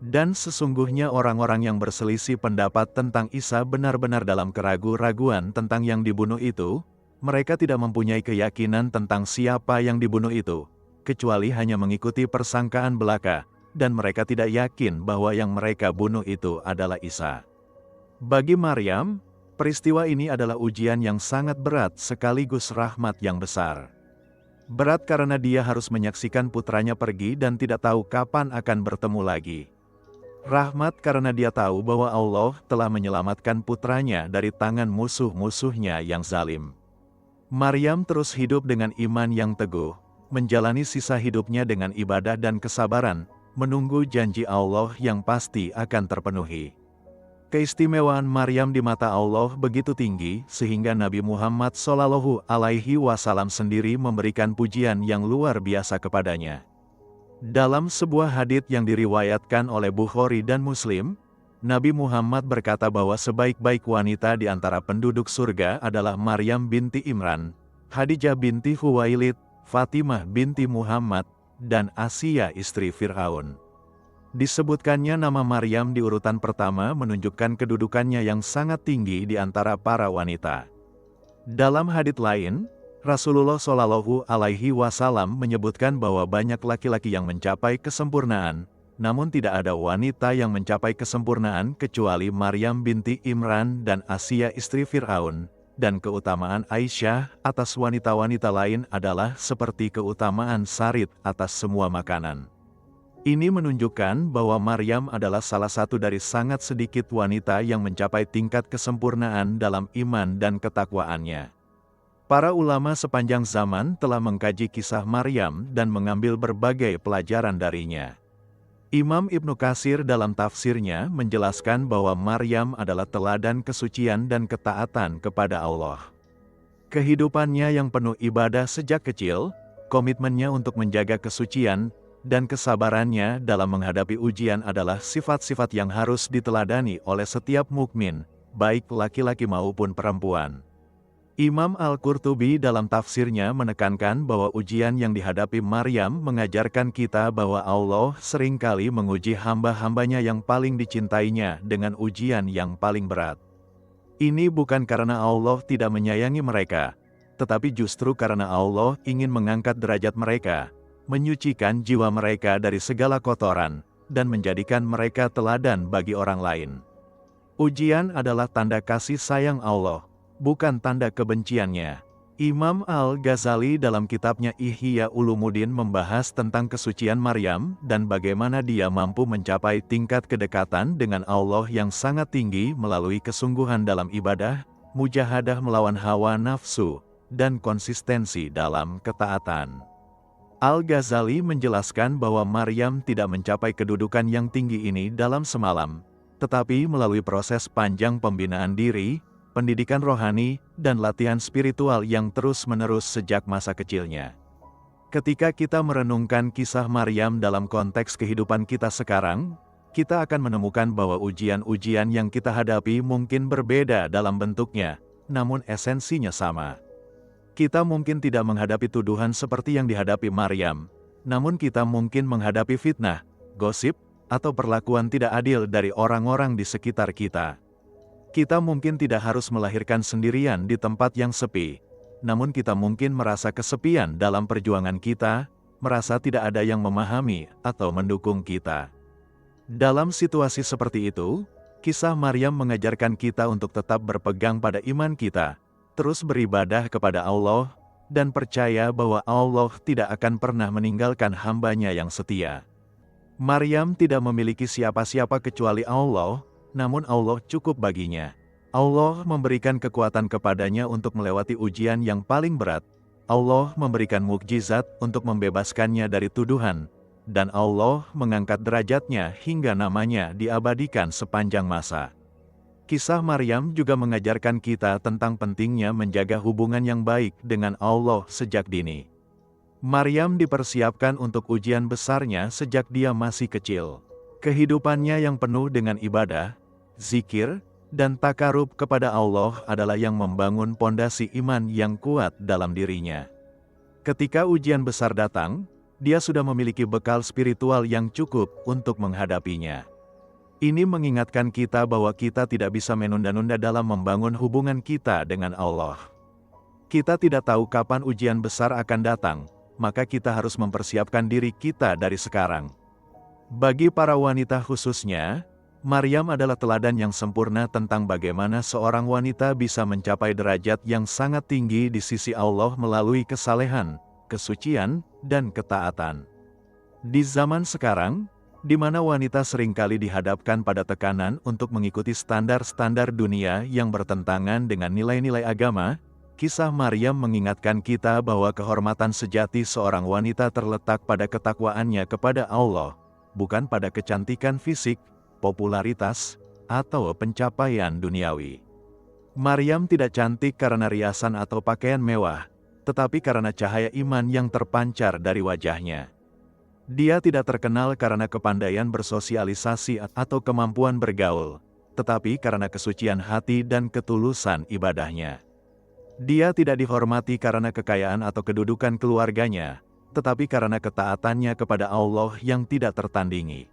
Dan sesungguhnya orang-orang yang berselisih pendapat tentang Isa benar-benar dalam keraguan-raguan tentang yang dibunuh itu. Mereka tidak mempunyai keyakinan tentang siapa yang dibunuh itu, kecuali hanya mengikuti persangkaan belaka, dan mereka tidak yakin bahwa yang mereka bunuh itu adalah Isa. Bagi Maryam, Peristiwa ini adalah ujian yang sangat berat sekaligus rahmat yang besar. Berat karena dia harus menyaksikan putranya pergi dan tidak tahu kapan akan bertemu lagi. Rahmat karena dia tahu bahwa Allah telah menyelamatkan putranya dari tangan musuh-musuhnya yang zalim. Maryam terus hidup dengan iman yang teguh, menjalani sisa hidupnya dengan ibadah dan kesabaran, menunggu janji Allah yang pasti akan terpenuhi. Keistimewaan Maryam di mata Allah begitu tinggi sehingga Nabi Muhammad SAW sendiri memberikan pujian yang luar biasa kepadanya. Dalam sebuah hadits yang diriwayatkan oleh Bukhari dan Muslim, Nabi Muhammad berkata bahwa sebaik-baik wanita di antara penduduk surga adalah Maryam binti Imran, Khadijah binti Khuwailid, Fatimah binti Muhammad, dan Asia istri Fir'aun. Disebutkannya nama Maryam di urutan pertama menunjukkan kedudukannya yang sangat tinggi di antara para wanita. Dalam hadits lain, Rasulullah SAW menyebutkan bahwa banyak laki-laki yang mencapai kesempurnaan, namun tidak ada wanita yang mencapai kesempurnaan kecuali Maryam binti Imran dan Asia istri Fir'aun, dan keutamaan Aisyah atas wanita-wanita lain adalah seperti keutamaan sarit atas semua makanan. Ini menunjukkan bahwa Maryam adalah salah satu dari sangat sedikit wanita yang mencapai tingkat kesempurnaan dalam iman dan ketakwaannya. Para ulama sepanjang zaman telah mengkaji kisah Maryam dan mengambil berbagai pelajaran darinya. Imam Ibnu Katsir dalam tafsirnya menjelaskan bahwa Maryam adalah teladan kesucian dan ketaatan kepada Allah. Kehidupannya yang penuh ibadah sejak kecil, komitmennya untuk menjaga kesucian, dan kesabarannya dalam menghadapi ujian adalah sifat-sifat yang harus diteladani oleh setiap mukmin, baik laki-laki maupun perempuan. Imam Al-Qurtubi dalam tafsirnya menekankan bahwa ujian yang dihadapi Maryam mengajarkan kita bahwa Allah seringkali menguji hamba-hambanya yang paling dicintainya dengan ujian yang paling berat. Ini bukan karena Allah tidak menyayangi mereka, tetapi justru karena Allah ingin mengangkat derajat mereka, menyucikan jiwa mereka dari segala kotoran, dan menjadikan mereka teladan bagi orang lain. Ujian adalah tanda kasih sayang Allah, bukan tanda kebenciannya. Imam Al-Ghazali dalam kitabnya Ihya Ulumuddin membahas tentang kesucian Maryam dan bagaimana dia mampu mencapai tingkat kedekatan dengan Allah yang sangat tinggi melalui kesungguhan dalam ibadah, mujahadah melawan hawa nafsu, dan konsistensi dalam ketaatan. Al-Ghazali menjelaskan bahwa Maryam tidak mencapai kedudukan yang tinggi ini dalam semalam, tetapi melalui proses panjang pembinaan diri, pendidikan rohani, dan latihan spiritual yang terus-menerus sejak masa kecilnya. Ketika kita merenungkan kisah Maryam dalam konteks kehidupan kita sekarang, kita akan menemukan bahwa ujian-ujian yang kita hadapi mungkin berbeda dalam bentuknya, namun esensinya sama. Kita mungkin tidak menghadapi tuduhan seperti yang dihadapi Maryam, namun kita mungkin menghadapi fitnah, gosip, atau perlakuan tidak adil dari orang-orang di sekitar kita. Kita mungkin tidak harus melahirkan sendirian di tempat yang sepi, namun kita mungkin merasa kesepian dalam perjuangan kita, merasa tidak ada yang memahami atau mendukung kita. Dalam situasi seperti itu, kisah Maryam mengajarkan kita untuk tetap berpegang pada iman kita, terus beribadah kepada Allah, dan percaya bahwa Allah tidak akan pernah meninggalkan hambanya yang setia. Maryam tidak memiliki siapa-siapa kecuali Allah, namun Allah cukup baginya. Allah memberikan kekuatan kepadanya untuk melewati ujian yang paling berat. Allah memberikan mukjizat untuk membebaskannya dari tuduhan, dan Allah mengangkat derajatnya hingga namanya diabadikan sepanjang masa. Kisah Maryam juga mengajarkan kita tentang pentingnya menjaga hubungan yang baik dengan Allah sejak dini. Maryam dipersiapkan untuk ujian besarnya sejak dia masih kecil. Kehidupannya yang penuh dengan ibadah, zikir, dan takarub kepada Allah adalah yang membangun pondasi iman yang kuat dalam dirinya. Ketika ujian besar datang, dia sudah memiliki bekal spiritual yang cukup untuk menghadapinya. Ini mengingatkan kita bahwa kita tidak bisa menunda-nunda dalam membangun hubungan kita dengan Allah. Kita tidak tahu kapan ujian besar akan datang, maka kita harus mempersiapkan diri kita dari sekarang. Bagi para wanita khususnya, Maryam adalah teladan yang sempurna tentang bagaimana seorang wanita bisa mencapai derajat yang sangat tinggi di sisi Allah melalui kesalehan, kesucian, dan ketaatan. Di zaman sekarang, di mana wanita seringkali dihadapkan pada tekanan untuk mengikuti standar-standar dunia yang bertentangan dengan nilai-nilai agama, kisah Maryam mengingatkan kita bahwa kehormatan sejati seorang wanita terletak pada ketakwaannya kepada Allah, bukan pada kecantikan fisik, popularitas, atau pencapaian duniawi. Maryam tidak cantik karena riasan atau pakaian mewah, tetapi karena cahaya iman yang terpancar dari wajahnya. Dia tidak terkenal karena kepandaian bersosialisasi atau kemampuan bergaul, tetapi karena kesucian hati dan ketulusan ibadahnya. Dia tidak dihormati karena kekayaan atau kedudukan keluarganya, tetapi karena ketaatannya kepada Allah yang tidak tertandingi.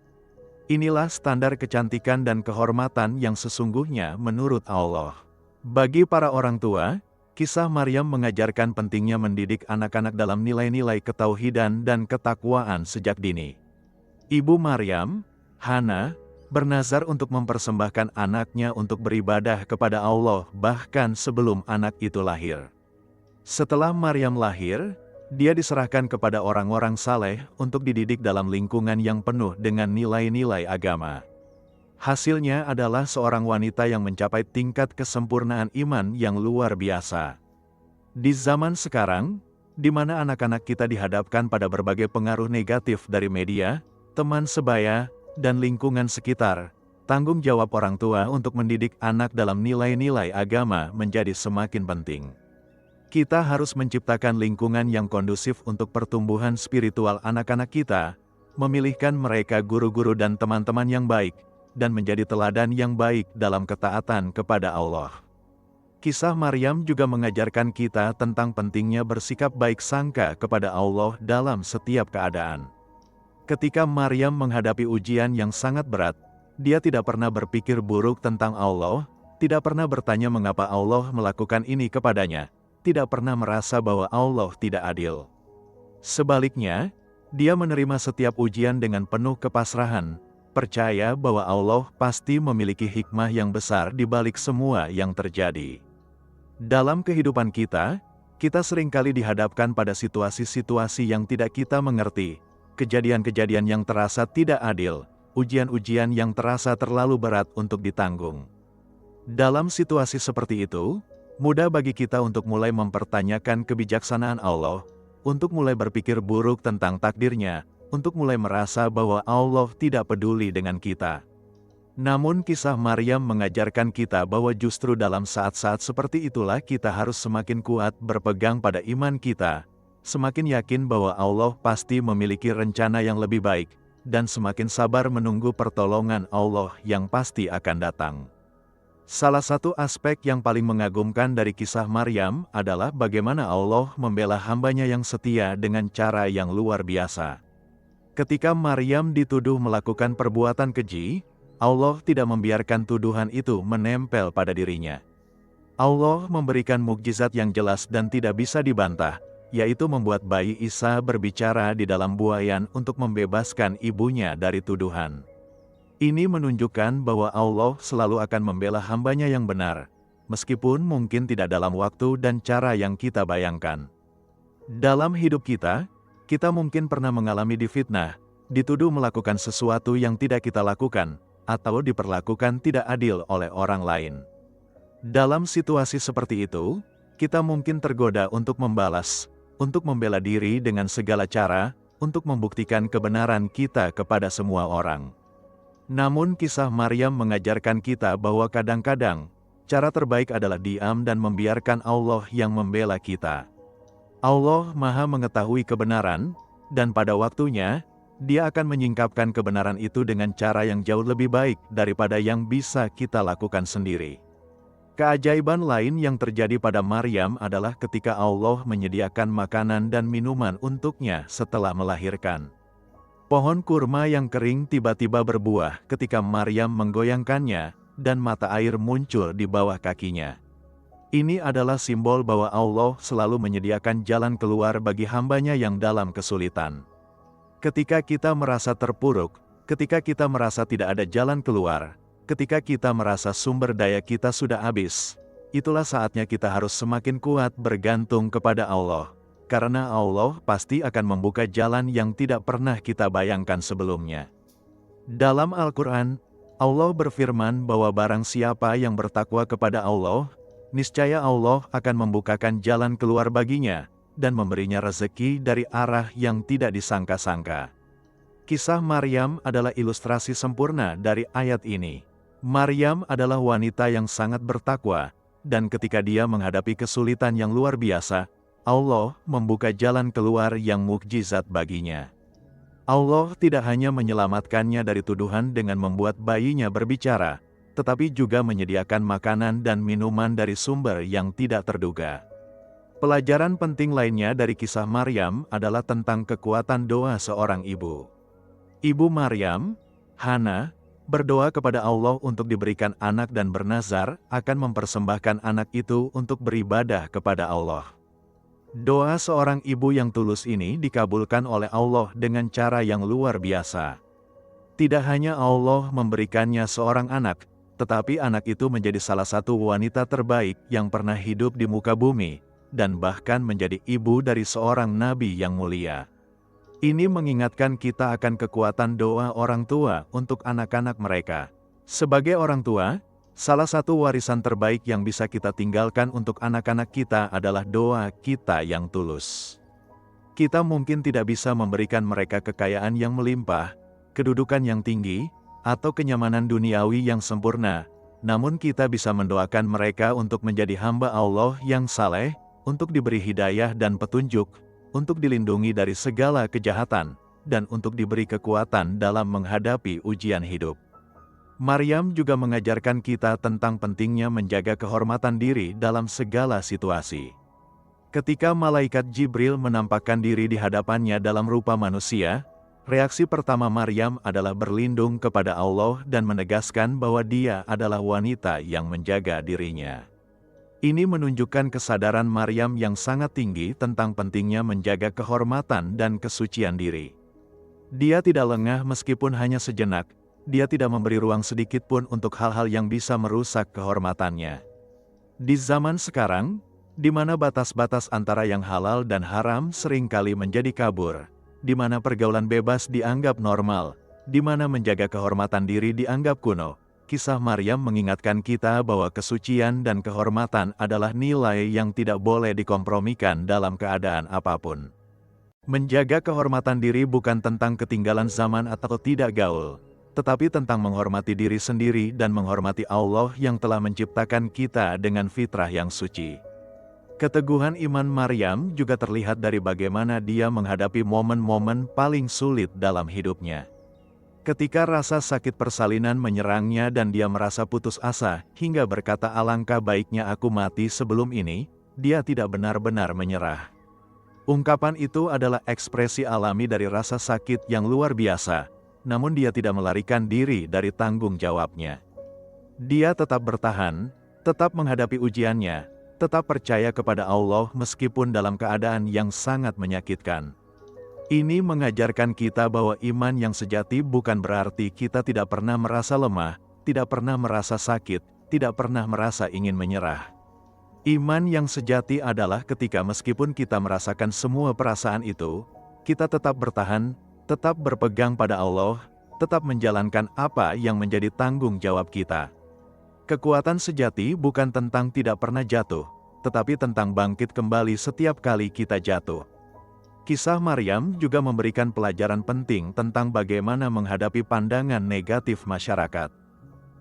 Inilah standar kecantikan dan kehormatan yang sesungguhnya menurut Allah. Bagi para orang tua, kisah Maryam mengajarkan pentingnya mendidik anak-anak dalam nilai-nilai ketauhidan dan ketakwaan sejak dini. Ibu Maryam, Hana, bernazar untuk mempersembahkan anaknya untuk beribadah kepada Allah bahkan sebelum anak itu lahir. Setelah Maryam lahir, dia diserahkan kepada orang-orang saleh untuk dididik dalam lingkungan yang penuh dengan nilai-nilai agama. Hasilnya adalah seorang wanita yang mencapai tingkat kesempurnaan iman yang luar biasa. Di zaman sekarang, di mana anak-anak kita dihadapkan pada berbagai pengaruh negatif dari media, teman sebaya, dan lingkungan sekitar, tanggung jawab orang tua untuk mendidik anak dalam nilai-nilai agama menjadi semakin penting. Kita harus menciptakan lingkungan yang kondusif untuk pertumbuhan spiritual anak-anak kita, memilihkan mereka guru-guru dan teman-teman yang baik, dan menjadi teladan yang baik dalam ketaatan kepada Allah. Kisah Maryam juga mengajarkan kita tentang pentingnya bersikap baik sangka kepada Allah dalam setiap keadaan. Ketika Maryam menghadapi ujian yang sangat berat, dia tidak pernah berpikir buruk tentang Allah, tidak pernah bertanya mengapa Allah melakukan ini kepadanya, tidak pernah merasa bahwa Allah tidak adil. Sebaliknya, dia menerima setiap ujian dengan penuh kepasrahan, percaya bahwa Allah pasti memiliki hikmah yang besar di balik semua yang terjadi. Dalam kehidupan kita seringkali dihadapkan pada situasi-situasi yang tidak kita mengerti, kejadian-kejadian yang terasa tidak adil, ujian-ujian yang terasa terlalu berat untuk ditanggung. Dalam situasi seperti itu, mudah bagi kita untuk mulai mempertanyakan kebijaksanaan Allah, untuk mulai berpikir buruk tentang takdirnya, untuk mulai merasa bahwa Allah tidak peduli dengan kita. Namun kisah Maryam mengajarkan kita bahwa justru dalam saat-saat seperti itulah kita harus semakin kuat berpegang pada iman kita, semakin yakin bahwa Allah pasti memiliki rencana yang lebih baik, dan semakin sabar menunggu pertolongan Allah yang pasti akan datang. Salah satu aspek yang paling mengagumkan dari kisah Maryam adalah bagaimana Allah membela hambanya yang setia dengan cara yang luar biasa. Ketika Maryam dituduh melakukan perbuatan keji, Allah tidak membiarkan tuduhan itu menempel pada dirinya. Allah memberikan mukjizat yang jelas dan tidak bisa dibantah, yaitu membuat bayi Isa berbicara di dalam buayan untuk membebaskan ibunya dari tuduhan. Ini menunjukkan bahwa Allah selalu akan membela hambanya yang benar, meskipun mungkin tidak dalam waktu dan cara yang kita bayangkan. Dalam hidup kita mungkin pernah mengalami difitnah, dituduh melakukan sesuatu yang tidak kita lakukan, atau diperlakukan tidak adil oleh orang lain. Dalam situasi seperti itu, kita mungkin tergoda untuk membalas, untuk membela diri dengan segala cara, untuk membuktikan kebenaran kita kepada semua orang. Namun kisah Maryam mengajarkan kita bahwa kadang-kadang, cara terbaik adalah diam dan membiarkan Allah yang membela kita. Allah Maha mengetahui kebenaran, dan pada waktunya, Dia akan menyingkapkan kebenaran itu dengan cara yang jauh lebih baik daripada yang bisa kita lakukan sendiri. Keajaiban lain yang terjadi pada Maryam adalah ketika Allah menyediakan makanan dan minuman untuknya setelah melahirkan. Pohon kurma yang kering tiba-tiba berbuah ketika Maryam menggoyangkannya, dan mata air muncul di bawah kakinya. Ini adalah simbol bahwa Allah selalu menyediakan jalan keluar bagi hambanya yang dalam kesulitan. Ketika kita merasa terpuruk, Ketika kita merasa tidak ada jalan keluar, ketika kita merasa sumber daya kita sudah habis, itulah saatnya kita harus semakin kuat bergantung kepada Allah. Karena Allah pasti akan membuka jalan yang tidak pernah kita bayangkan sebelumnya. Dalam Al-Quran, Allah berfirman bahwa barang siapa yang bertakwa kepada Allah, niscaya Allah akan membukakan jalan keluar baginya, dan memberinya rezeki dari arah yang tidak disangka-sangka. Kisah Maryam adalah ilustrasi sempurna dari ayat ini. Maryam adalah wanita yang sangat bertakwa, dan ketika dia menghadapi kesulitan yang luar biasa, Allah membuka jalan keluar yang mukjizat baginya. Allah tidak hanya menyelamatkannya dari tuduhan dengan membuat bayinya berbicara, tetapi juga menyediakan makanan dan minuman dari sumber yang tidak terduga. Pelajaran penting lainnya dari kisah Maryam adalah tentang kekuatan doa seorang ibu. Ibu Maryam, Hana, berdoa kepada Allah untuk diberikan anak dan bernazar akan mempersembahkan anak itu untuk beribadah kepada Allah. Doa seorang ibu yang tulus ini dikabulkan oleh Allah dengan cara yang luar biasa. Tidak hanya Allah memberikannya seorang anak, tetapi anak itu menjadi salah satu wanita terbaik yang pernah hidup di muka bumi, dan bahkan menjadi ibu dari seorang nabi yang mulia. Ini mengingatkan kita akan kekuatan doa orang tua untuk anak-anak mereka. Sebagai orang tua, salah satu warisan terbaik yang bisa kita tinggalkan untuk anak-anak kita adalah doa kita yang tulus. Kita mungkin tidak bisa memberikan mereka kekayaan yang melimpah, kedudukan yang tinggi, atau kenyamanan duniawi yang sempurna, namun kita bisa mendoakan mereka untuk menjadi hamba Allah yang saleh, untuk diberi hidayah dan petunjuk, untuk dilindungi dari segala kejahatan, dan untuk diberi kekuatan dalam menghadapi ujian hidup. Maryam juga mengajarkan kita tentang pentingnya menjaga kehormatan diri dalam segala situasi. Ketika malaikat Jibril menampakkan diri di hadapannya dalam rupa manusia, reaksi pertama Maryam adalah berlindung kepada Allah dan menegaskan bahwa dia adalah wanita yang menjaga dirinya. Ini menunjukkan kesadaran Maryam yang sangat tinggi tentang pentingnya menjaga kehormatan dan kesucian diri. Dia tidak lengah meskipun hanya sejenak, dia tidak memberi ruang sedikit pun untuk hal-hal yang bisa merusak kehormatannya. Di zaman sekarang, di mana batas-batas antara yang halal dan haram seringkali menjadi kabur, di mana pergaulan bebas dianggap normal, di mana menjaga kehormatan diri dianggap kuno, kisah Maryam mengingatkan kita bahwa kesucian dan kehormatan adalah nilai yang tidak boleh dikompromikan dalam keadaan apapun. Menjaga kehormatan diri bukan tentang ketinggalan zaman atau tidak gaul, tetapi tentang menghormati diri sendiri dan menghormati Allah yang telah menciptakan kita dengan fitrah yang suci. Keteguhan iman Maryam juga terlihat dari bagaimana dia menghadapi momen-momen paling sulit dalam hidupnya. Ketika rasa sakit persalinan menyerangnya dan dia merasa putus asa, hingga berkata alangkah baiknya aku mati sebelum ini, dia tidak benar-benar menyerah. Ungkapan itu adalah ekspresi alami dari rasa sakit yang luar biasa, namun dia tidak melarikan diri dari tanggung jawabnya. Dia tetap bertahan, tetap menghadapi ujiannya, tetap percaya kepada Allah meskipun dalam keadaan yang sangat menyakitkan. Ini mengajarkan kita bahwa iman yang sejati bukan berarti kita tidak pernah merasa lemah, tidak pernah merasa sakit, tidak pernah merasa ingin menyerah. Iman yang sejati adalah ketika meskipun kita merasakan semua perasaan itu, kita tetap bertahan, tetap berpegang pada Allah, tetap menjalankan apa yang menjadi tanggung jawab kita. Kekuatan sejati bukan tentang tidak pernah jatuh, tetapi tentang bangkit kembali setiap kali kita jatuh. Kisah Maryam juga memberikan pelajaran penting tentang bagaimana menghadapi pandangan negatif masyarakat.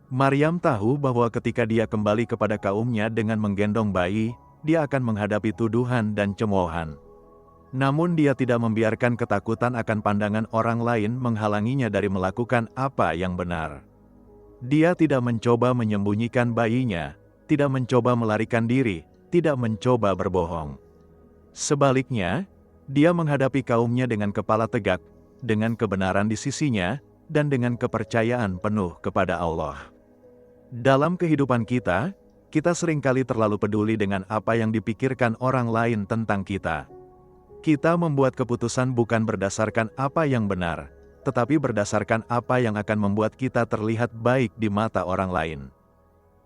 Maryam tahu bahwa ketika dia kembali kepada kaumnya dengan menggendong bayi, dia akan menghadapi tuduhan dan cemoohan. Namun dia tidak membiarkan ketakutan akan pandangan orang lain menghalanginya dari melakukan apa yang benar. Dia tidak mencoba menyembunyikan bayinya, tidak mencoba melarikan diri, tidak mencoba berbohong. Sebaliknya, dia menghadapi kaumnya dengan kepala tegak, dengan kebenaran di sisinya, dan dengan kepercayaan penuh kepada Allah. Dalam kehidupan kita, kita seringkali terlalu peduli dengan apa yang dipikirkan orang lain tentang kita. Kita membuat keputusan bukan berdasarkan apa yang benar, tetapi berdasarkan apa yang akan membuat kita terlihat baik di mata orang lain.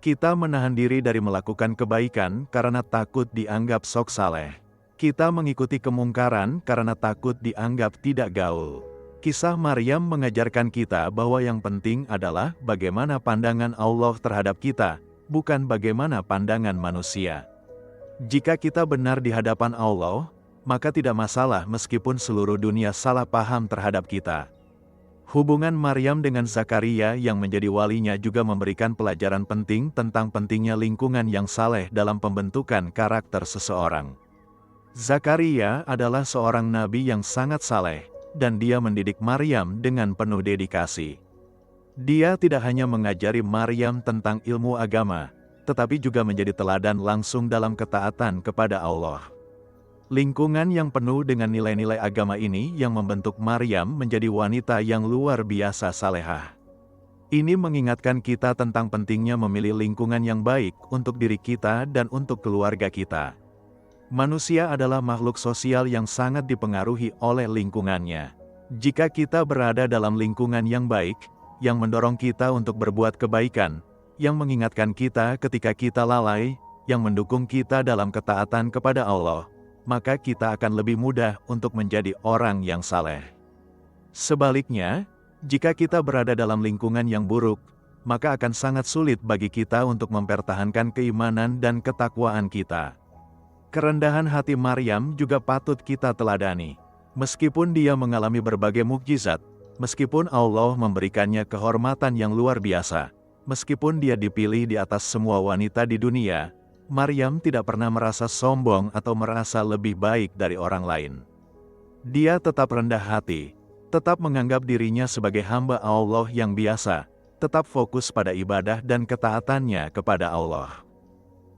Kita menahan diri dari melakukan kebaikan karena takut dianggap sok saleh. Kita mengikuti kemungkaran karena takut dianggap tidak gaul. Kisah Maryam mengajarkan kita bahwa yang penting adalah bagaimana pandangan Allah terhadap kita, bukan bagaimana pandangan manusia. Jika kita benar di hadapan Allah, maka tidak masalah meskipun seluruh dunia salah paham terhadap kita. Hubungan Maryam dengan Zakaria yang menjadi walinya juga memberikan pelajaran penting tentang pentingnya lingkungan yang saleh dalam pembentukan karakter seseorang. Zakaria adalah seorang nabi yang sangat saleh, dan dia mendidik Maryam dengan penuh dedikasi. Dia tidak hanya mengajari Maryam tentang ilmu agama, tetapi juga menjadi teladan langsung dalam ketaatan kepada Allah. Lingkungan yang penuh dengan nilai-nilai agama ini yang membentuk Maryam menjadi wanita yang luar biasa salehah. Ini mengingatkan kita tentang pentingnya memilih lingkungan yang baik untuk diri kita dan untuk keluarga kita. Manusia adalah makhluk sosial yang sangat dipengaruhi oleh lingkungannya. Jika kita berada dalam lingkungan yang baik, yang mendorong kita untuk berbuat kebaikan, yang mengingatkan kita ketika kita lalai, yang mendukung kita dalam ketaatan kepada Allah, maka kita akan lebih mudah untuk menjadi orang yang saleh. Sebaliknya, jika kita berada dalam lingkungan yang buruk, maka akan sangat sulit bagi kita untuk mempertahankan keimanan dan ketakwaan kita. Kerendahan hati Maryam juga patut kita teladani. Meskipun dia mengalami berbagai mukjizat, meskipun Allah memberikannya kehormatan yang luar biasa, meskipun dia dipilih di atas semua wanita di dunia, Maryam tidak pernah merasa sombong atau merasa lebih baik dari orang lain. Dia tetap rendah hati, tetap menganggap dirinya sebagai hamba Allah yang biasa, tetap fokus pada ibadah dan ketaatannya kepada Allah.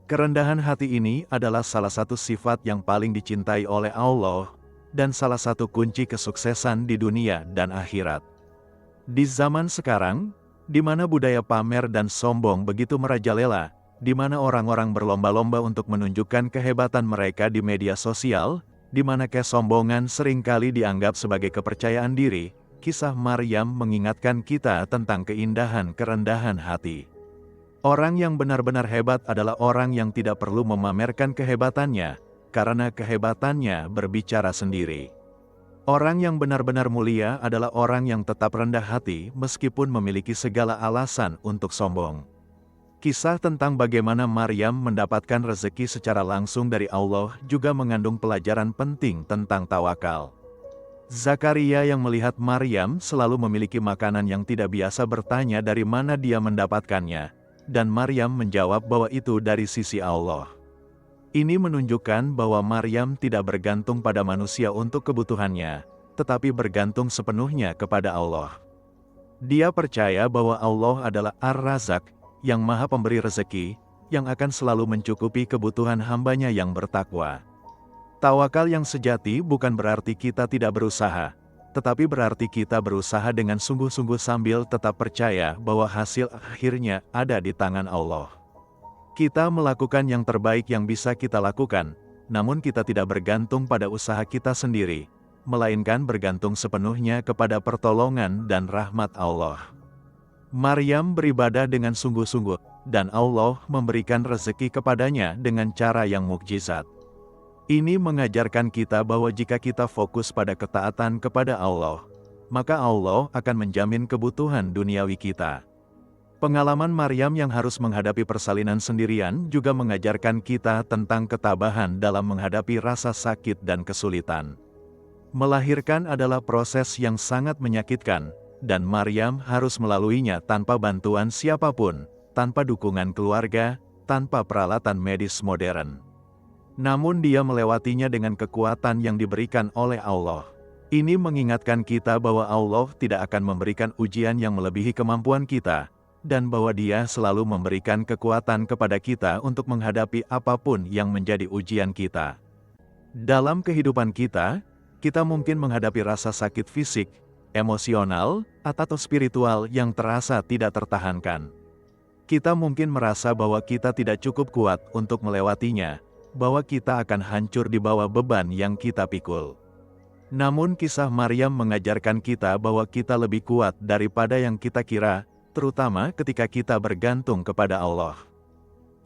Kerendahan hati ini adalah salah satu sifat yang paling dicintai oleh Allah, dan salah satu kunci kesuksesan di dunia dan akhirat. Di zaman sekarang, di mana budaya pamer dan sombong begitu merajalela, di mana orang-orang berlomba-lomba untuk menunjukkan kehebatan mereka di media sosial, di mana kesombongan seringkali dianggap sebagai kepercayaan diri, kisah Maryam mengingatkan kita tentang keindahan kerendahan hati. Orang yang benar-benar hebat adalah orang yang tidak perlu memamerkan kehebatannya, karena kehebatannya berbicara sendiri. Orang yang benar-benar mulia adalah orang yang tetap rendah hati meskipun memiliki segala alasan untuk sombong. Kisah tentang bagaimana Maryam mendapatkan rezeki secara langsung dari Allah juga mengandung pelajaran penting tentang tawakal. Zakaria yang melihat Maryam selalu memiliki makanan yang tidak biasa bertanya dari mana dia mendapatkannya, dan Maryam menjawab bahwa itu dari sisi Allah. Ini menunjukkan bahwa Maryam tidak bergantung pada manusia untuk kebutuhannya, tetapi bergantung sepenuhnya kepada Allah. Dia percaya bahwa Allah adalah Ar-Razak, yang Maha Pemberi rezeki, yang akan selalu mencukupi kebutuhan hambanya yang bertakwa. Tawakal yang sejati bukan berarti kita tidak berusaha, tetapi berarti kita berusaha dengan sungguh-sungguh sambil tetap percaya bahwa hasil akhirnya ada di tangan Allah. Kita melakukan yang terbaik yang bisa kita lakukan, namun kita tidak bergantung pada usaha kita sendiri, melainkan bergantung sepenuhnya kepada pertolongan dan rahmat Allah. Maryam beribadah dengan sungguh-sungguh, dan Allah memberikan rezeki kepadanya dengan cara yang mukjizat. Ini mengajarkan kita bahwa jika kita fokus pada ketaatan kepada Allah, maka Allah akan menjamin kebutuhan duniawi kita. Pengalaman Maryam yang harus menghadapi persalinan sendirian juga mengajarkan kita tentang ketabahan dalam menghadapi rasa sakit dan kesulitan. Melahirkan adalah proses yang sangat menyakitkan, dan Maryam harus melaluinya tanpa bantuan siapapun, tanpa dukungan keluarga, tanpa peralatan medis modern. Namun dia melewatinya dengan kekuatan yang diberikan oleh Allah. Ini mengingatkan kita bahwa Allah tidak akan memberikan ujian yang melebihi kemampuan kita, dan bahwa Dia selalu memberikan kekuatan kepada kita untuk menghadapi apapun yang menjadi ujian kita. Dalam kehidupan kita, kita mungkin menghadapi rasa sakit fisik, emosional, atau spiritual yang terasa tidak tertahankan. Kita mungkin merasa bahwa kita tidak cukup kuat untuk melewatinya, bahwa kita akan hancur di bawah beban yang kita pikul. Namun kisah Maryam mengajarkan kita bahwa kita lebih kuat daripada yang kita kira, terutama ketika kita bergantung kepada Allah.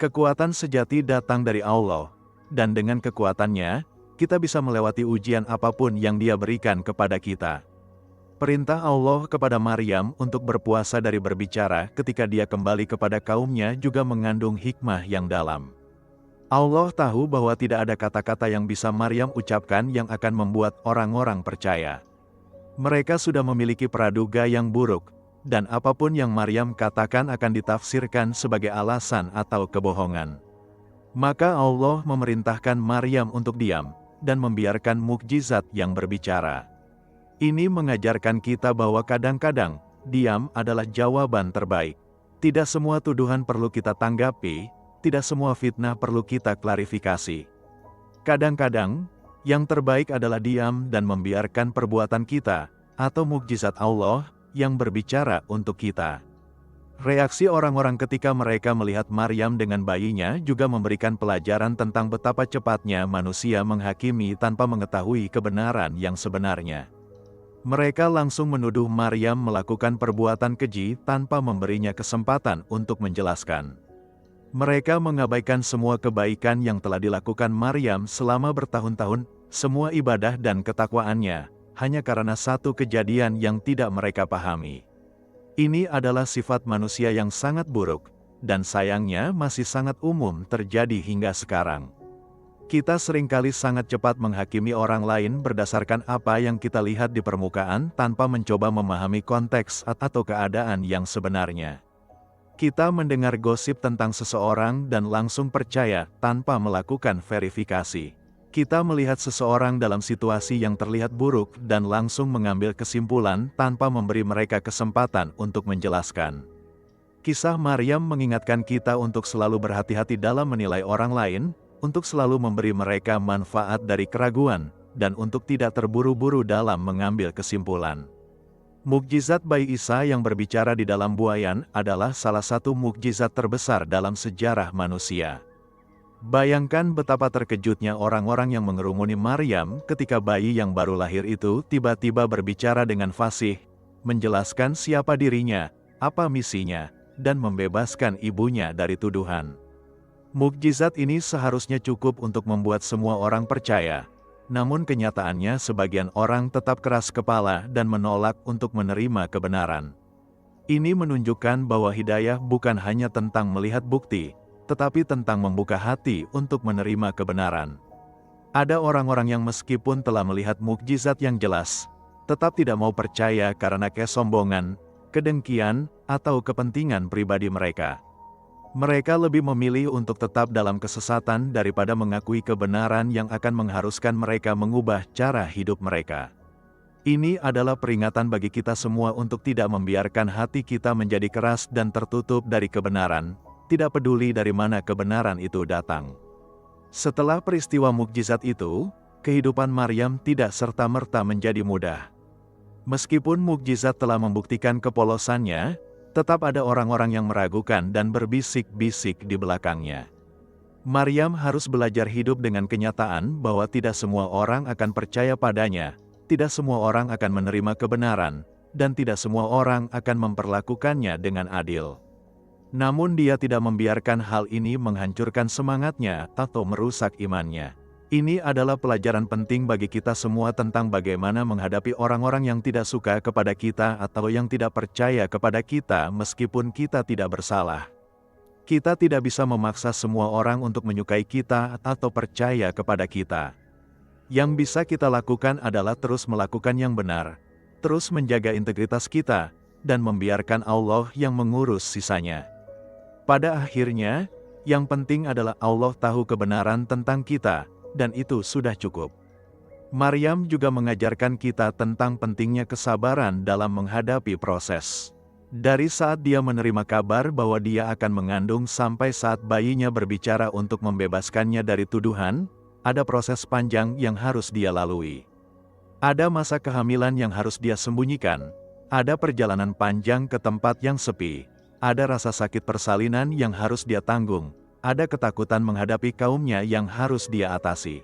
Kekuatan sejati datang dari Allah, dan dengan kekuatannya, kita bisa melewati ujian apapun yang Dia berikan kepada kita. Perintah Allah kepada Maryam untuk berpuasa dari berbicara ketika dia kembali kepada kaumnya juga mengandung hikmah yang dalam. Allah tahu bahwa tidak ada kata-kata yang bisa Maryam ucapkan yang akan membuat orang-orang percaya. Mereka sudah memiliki praduga yang buruk, dan apapun yang Maryam katakan akan ditafsirkan sebagai alasan atau kebohongan. Maka Allah memerintahkan Maryam untuk diam, dan membiarkan mukjizat yang berbicara. Ini mengajarkan kita bahwa kadang-kadang, diam adalah jawaban terbaik. Tidak semua tuduhan perlu kita tanggapi, tidak semua fitnah perlu kita klarifikasi. Kadang-kadang, yang terbaik adalah diam dan membiarkan perbuatan kita, atau mukjizat Allah, yang berbicara untuk kita. Reaksi orang-orang ketika mereka melihat Maryam dengan bayinya juga memberikan pelajaran tentang betapa cepatnya manusia menghakimi tanpa mengetahui kebenaran yang sebenarnya. Mereka langsung menuduh Maryam melakukan perbuatan keji tanpa memberinya kesempatan untuk menjelaskan. Mereka mengabaikan semua kebaikan yang telah dilakukan Maryam selama bertahun-tahun, semua ibadah dan ketakwaannya, hanya karena satu kejadian yang tidak mereka pahami. Ini adalah sifat manusia yang sangat buruk, dan sayangnya masih sangat umum terjadi hingga sekarang. Kita seringkali sangat cepat menghakimi orang lain berdasarkan apa yang kita lihat di permukaan tanpa mencoba memahami konteks atau keadaan yang sebenarnya. Kita mendengar gosip tentang seseorang dan langsung percaya tanpa melakukan verifikasi. Kita melihat seseorang dalam situasi yang terlihat buruk dan langsung mengambil kesimpulan tanpa memberi mereka kesempatan untuk menjelaskan. Kisah Maryam mengingatkan kita untuk selalu berhati-hati dalam menilai orang lain, untuk selalu memberi mereka manfaat dari keraguan, dan untuk tidak terburu-buru dalam mengambil kesimpulan. Mukjizat bayi Isa yang berbicara di dalam buayan adalah salah satu mukjizat terbesar dalam sejarah manusia. Bayangkan betapa terkejutnya orang-orang yang mengerumuni Maryam ketika bayi yang baru lahir itu tiba-tiba berbicara dengan fasih, menjelaskan siapa dirinya, apa misinya, dan membebaskan ibunya dari tuduhan. Mukjizat ini seharusnya cukup untuk membuat semua orang percaya, namun kenyataannya sebagian orang tetap keras kepala dan menolak untuk menerima kebenaran. Ini menunjukkan bahwa hidayah bukan hanya tentang melihat bukti, tetapi tentang membuka hati untuk menerima kebenaran. Ada orang-orang yang meskipun telah melihat mukjizat yang jelas, tetap tidak mau percaya karena kesombongan, kedengkian, atau kepentingan pribadi mereka. Mereka lebih memilih untuk tetap dalam kesesatan daripada mengakui kebenaran yang akan mengharuskan mereka mengubah cara hidup mereka. Ini adalah peringatan bagi kita semua untuk tidak membiarkan hati kita menjadi keras dan tertutup dari kebenaran, tidak peduli dari mana kebenaran itu datang. Setelah peristiwa mukjizat itu, kehidupan Maryam tidak serta-merta menjadi mudah. Meskipun mukjizat telah membuktikan kepolosannya, tetap ada orang-orang yang meragukan dan berbisik-bisik di belakangnya. Maryam harus belajar hidup dengan kenyataan bahwa tidak semua orang akan percaya padanya, tidak semua orang akan menerima kebenaran, dan tidak semua orang akan memperlakukannya dengan adil. Namun dia tidak membiarkan hal ini menghancurkan semangatnya atau merusak imannya. Ini adalah pelajaran penting bagi kita semua tentang bagaimana menghadapi orang-orang yang tidak suka kepada kita atau yang tidak percaya kepada kita meskipun kita tidak bersalah. Kita tidak bisa memaksa semua orang untuk menyukai kita atau percaya kepada kita. Yang bisa kita lakukan adalah terus melakukan yang benar, terus menjaga integritas kita, dan membiarkan Allah yang mengurus sisanya. Pada akhirnya, yang penting adalah Allah tahu kebenaran tentang kita, dan itu sudah cukup. Maryam juga mengajarkan kita tentang pentingnya kesabaran dalam menghadapi proses. Dari saat dia menerima kabar bahwa dia akan mengandung sampai saat bayinya berbicara untuk membebaskannya dari tuduhan, ada proses panjang yang harus dia lalui. Ada masa kehamilan yang harus dia sembunyikan, ada perjalanan panjang ke tempat yang sepi, ada rasa sakit persalinan yang harus dia tanggung, ada ketakutan menghadapi kaumnya yang harus dia atasi.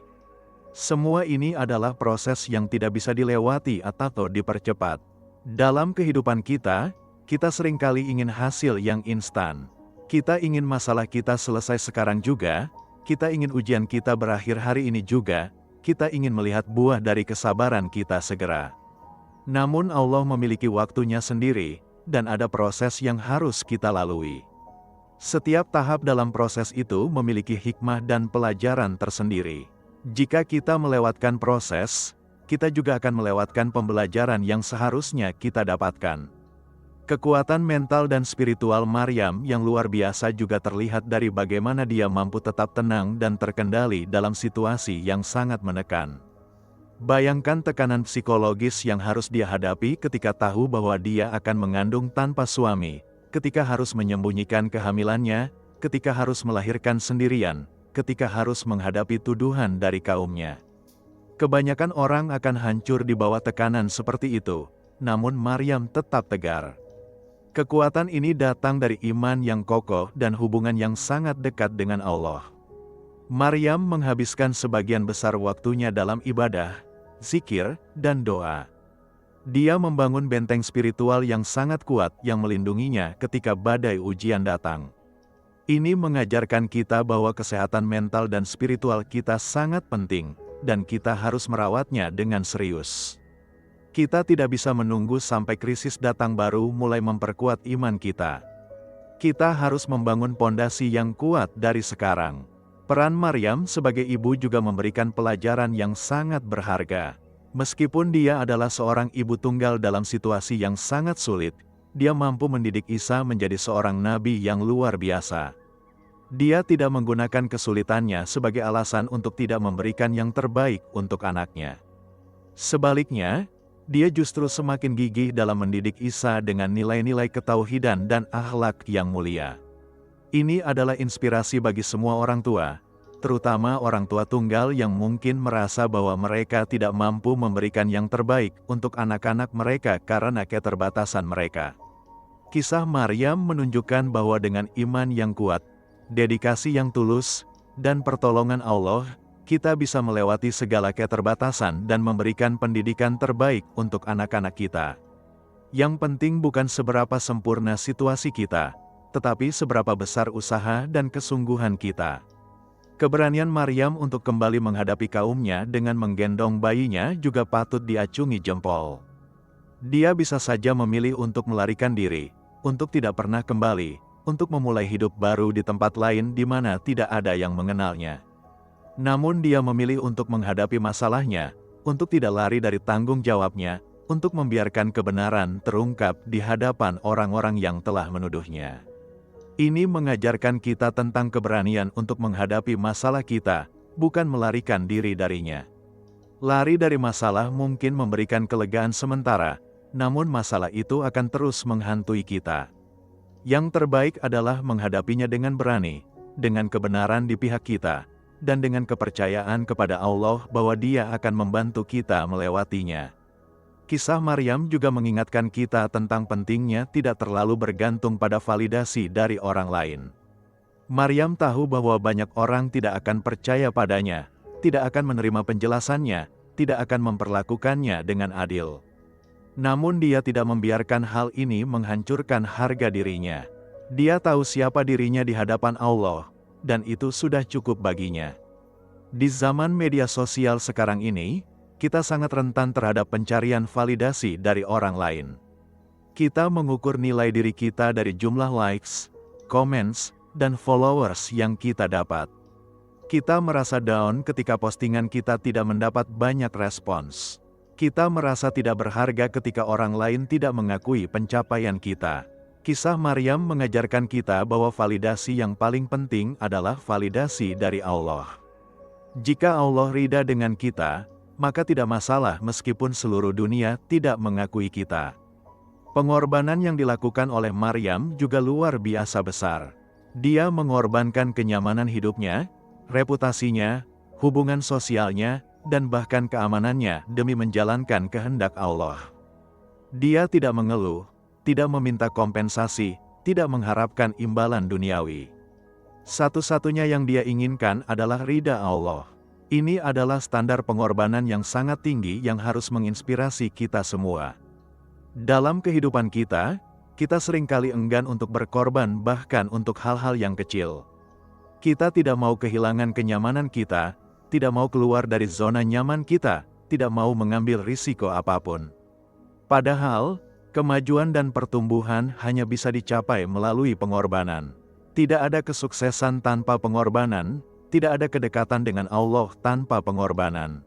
Semua ini adalah proses yang tidak bisa dilewati atau dipercepat. Dalam kehidupan kita seringkali ingin hasil yang instan. Kita ingin masalah kita selesai sekarang juga, kita ingin ujian kita berakhir hari ini juga, kita ingin melihat buah dari kesabaran kita segera. Namun Allah memiliki waktunya sendiri, dan ada proses yang harus kita lalui. Setiap tahap dalam proses itu memiliki hikmah dan pelajaran tersendiri. Jika kita melewatkan proses, kita juga akan melewatkan pembelajaran yang seharusnya kita dapatkan. Kekuatan mental dan spiritual Maryam yang luar biasa juga terlihat dari bagaimana dia mampu tetap tenang dan terkendali dalam situasi yang sangat menekan. Bayangkan tekanan psikologis yang harus dia hadapi ketika tahu bahwa dia akan mengandung tanpa suami, ketika harus menyembunyikan kehamilannya, ketika harus melahirkan sendirian, ketika harus menghadapi tuduhan dari kaumnya. Kebanyakan orang akan hancur di bawah tekanan seperti itu, namun Maryam tetap tegar. Kekuatan ini datang dari iman yang kokoh dan hubungan yang sangat dekat dengan Allah. Maryam menghabiskan sebagian besar waktunya dalam ibadah, zikir, dan doa. Dia membangun benteng spiritual yang sangat kuat yang melindunginya ketika badai ujian datang. Ini mengajarkan kita bahwa kesehatan mental dan spiritual kita sangat penting, dan kita harus merawatnya dengan serius. Kita tidak bisa menunggu sampai krisis datang baru mulai memperkuat iman kita. Kita harus membangun pondasi yang kuat dari sekarang. Peran Maryam sebagai ibu juga memberikan pelajaran yang sangat berharga. Meskipun dia adalah seorang ibu tunggal dalam situasi yang sangat sulit, dia mampu mendidik Isa menjadi seorang nabi yang luar biasa. Dia tidak menggunakan kesulitannya sebagai alasan untuk tidak memberikan yang terbaik untuk anaknya. Sebaliknya, dia justru semakin gigih dalam mendidik Isa dengan nilai-nilai ketauhidan dan akhlak yang mulia. Ini adalah inspirasi bagi semua orang tua, terutama orang tua tunggal yang mungkin merasa bahwa mereka tidak mampu memberikan yang terbaik untuk anak-anak mereka karena keterbatasan mereka. Kisah Maryam menunjukkan bahwa dengan iman yang kuat, dedikasi yang tulus, dan pertolongan Allah, kita bisa melewati segala keterbatasan dan memberikan pendidikan terbaik untuk anak-anak kita. Yang penting bukan seberapa sempurna situasi kita, tetapi seberapa besar usaha dan kesungguhan kita. Keberanian Maryam untuk kembali menghadapi kaumnya dengan menggendong bayinya juga patut diacungi jempol. Dia bisa saja memilih untuk melarikan diri, untuk tidak pernah kembali, untuk memulai hidup baru di tempat lain di mana tidak ada yang mengenalnya. Namun dia memilih untuk menghadapi masalahnya, untuk tidak lari dari tanggung jawabnya, untuk membiarkan kebenaran terungkap di hadapan orang-orang yang telah menuduhnya. Ini mengajarkan kita tentang keberanian untuk menghadapi masalah kita, bukan melarikan diri darinya. Lari dari masalah mungkin memberikan kelegaan sementara, namun masalah itu akan terus menghantui kita. Yang terbaik adalah menghadapinya dengan berani, dengan kebenaran di pihak kita, dan dengan kepercayaan kepada Allah bahwa Dia akan membantu kita melewatinya. Kisah Maryam juga mengingatkan kita tentang pentingnya tidak terlalu bergantung pada validasi dari orang lain. Maryam tahu bahwa banyak orang tidak akan percaya padanya, tidak akan menerima penjelasannya, tidak akan memperlakukannya dengan adil. Namun dia tidak membiarkan hal ini menghancurkan harga dirinya. Dia tahu siapa dirinya di hadapan Allah, dan itu sudah cukup baginya. Di zaman media sosial sekarang ini, kita sangat rentan terhadap pencarian validasi dari orang lain. Kita mengukur nilai diri kita dari jumlah likes, comments, dan followers yang kita dapat. Kita merasa down ketika postingan kita tidak mendapat banyak respons. Kita merasa tidak berharga ketika orang lain tidak mengakui pencapaian kita. Kisah Maryam mengajarkan kita bahwa validasi yang paling penting adalah validasi dari Allah. Jika Allah ridha dengan kita, maka tidak masalah meskipun seluruh dunia tidak mengakui kita. Pengorbanan yang dilakukan oleh Maryam juga luar biasa besar. Dia mengorbankan kenyamanan hidupnya, reputasinya, hubungan sosialnya, dan bahkan keamanannya demi menjalankan kehendak Allah. Dia tidak mengeluh, tidak meminta kompensasi, tidak mengharapkan imbalan duniawi. Satu-satunya yang dia inginkan adalah ridha Allah. Ini adalah standar pengorbanan yang sangat tinggi yang harus menginspirasi kita semua. Dalam kehidupan kita seringkali enggan untuk berkorban bahkan untuk hal-hal yang kecil. Kita tidak mau kehilangan kenyamanan kita, tidak mau keluar dari zona nyaman kita, tidak mau mengambil risiko apapun. Padahal, kemajuan dan pertumbuhan hanya bisa dicapai melalui pengorbanan. Tidak ada kesuksesan tanpa pengorbanan, tidak ada kedekatan dengan Allah tanpa pengorbanan.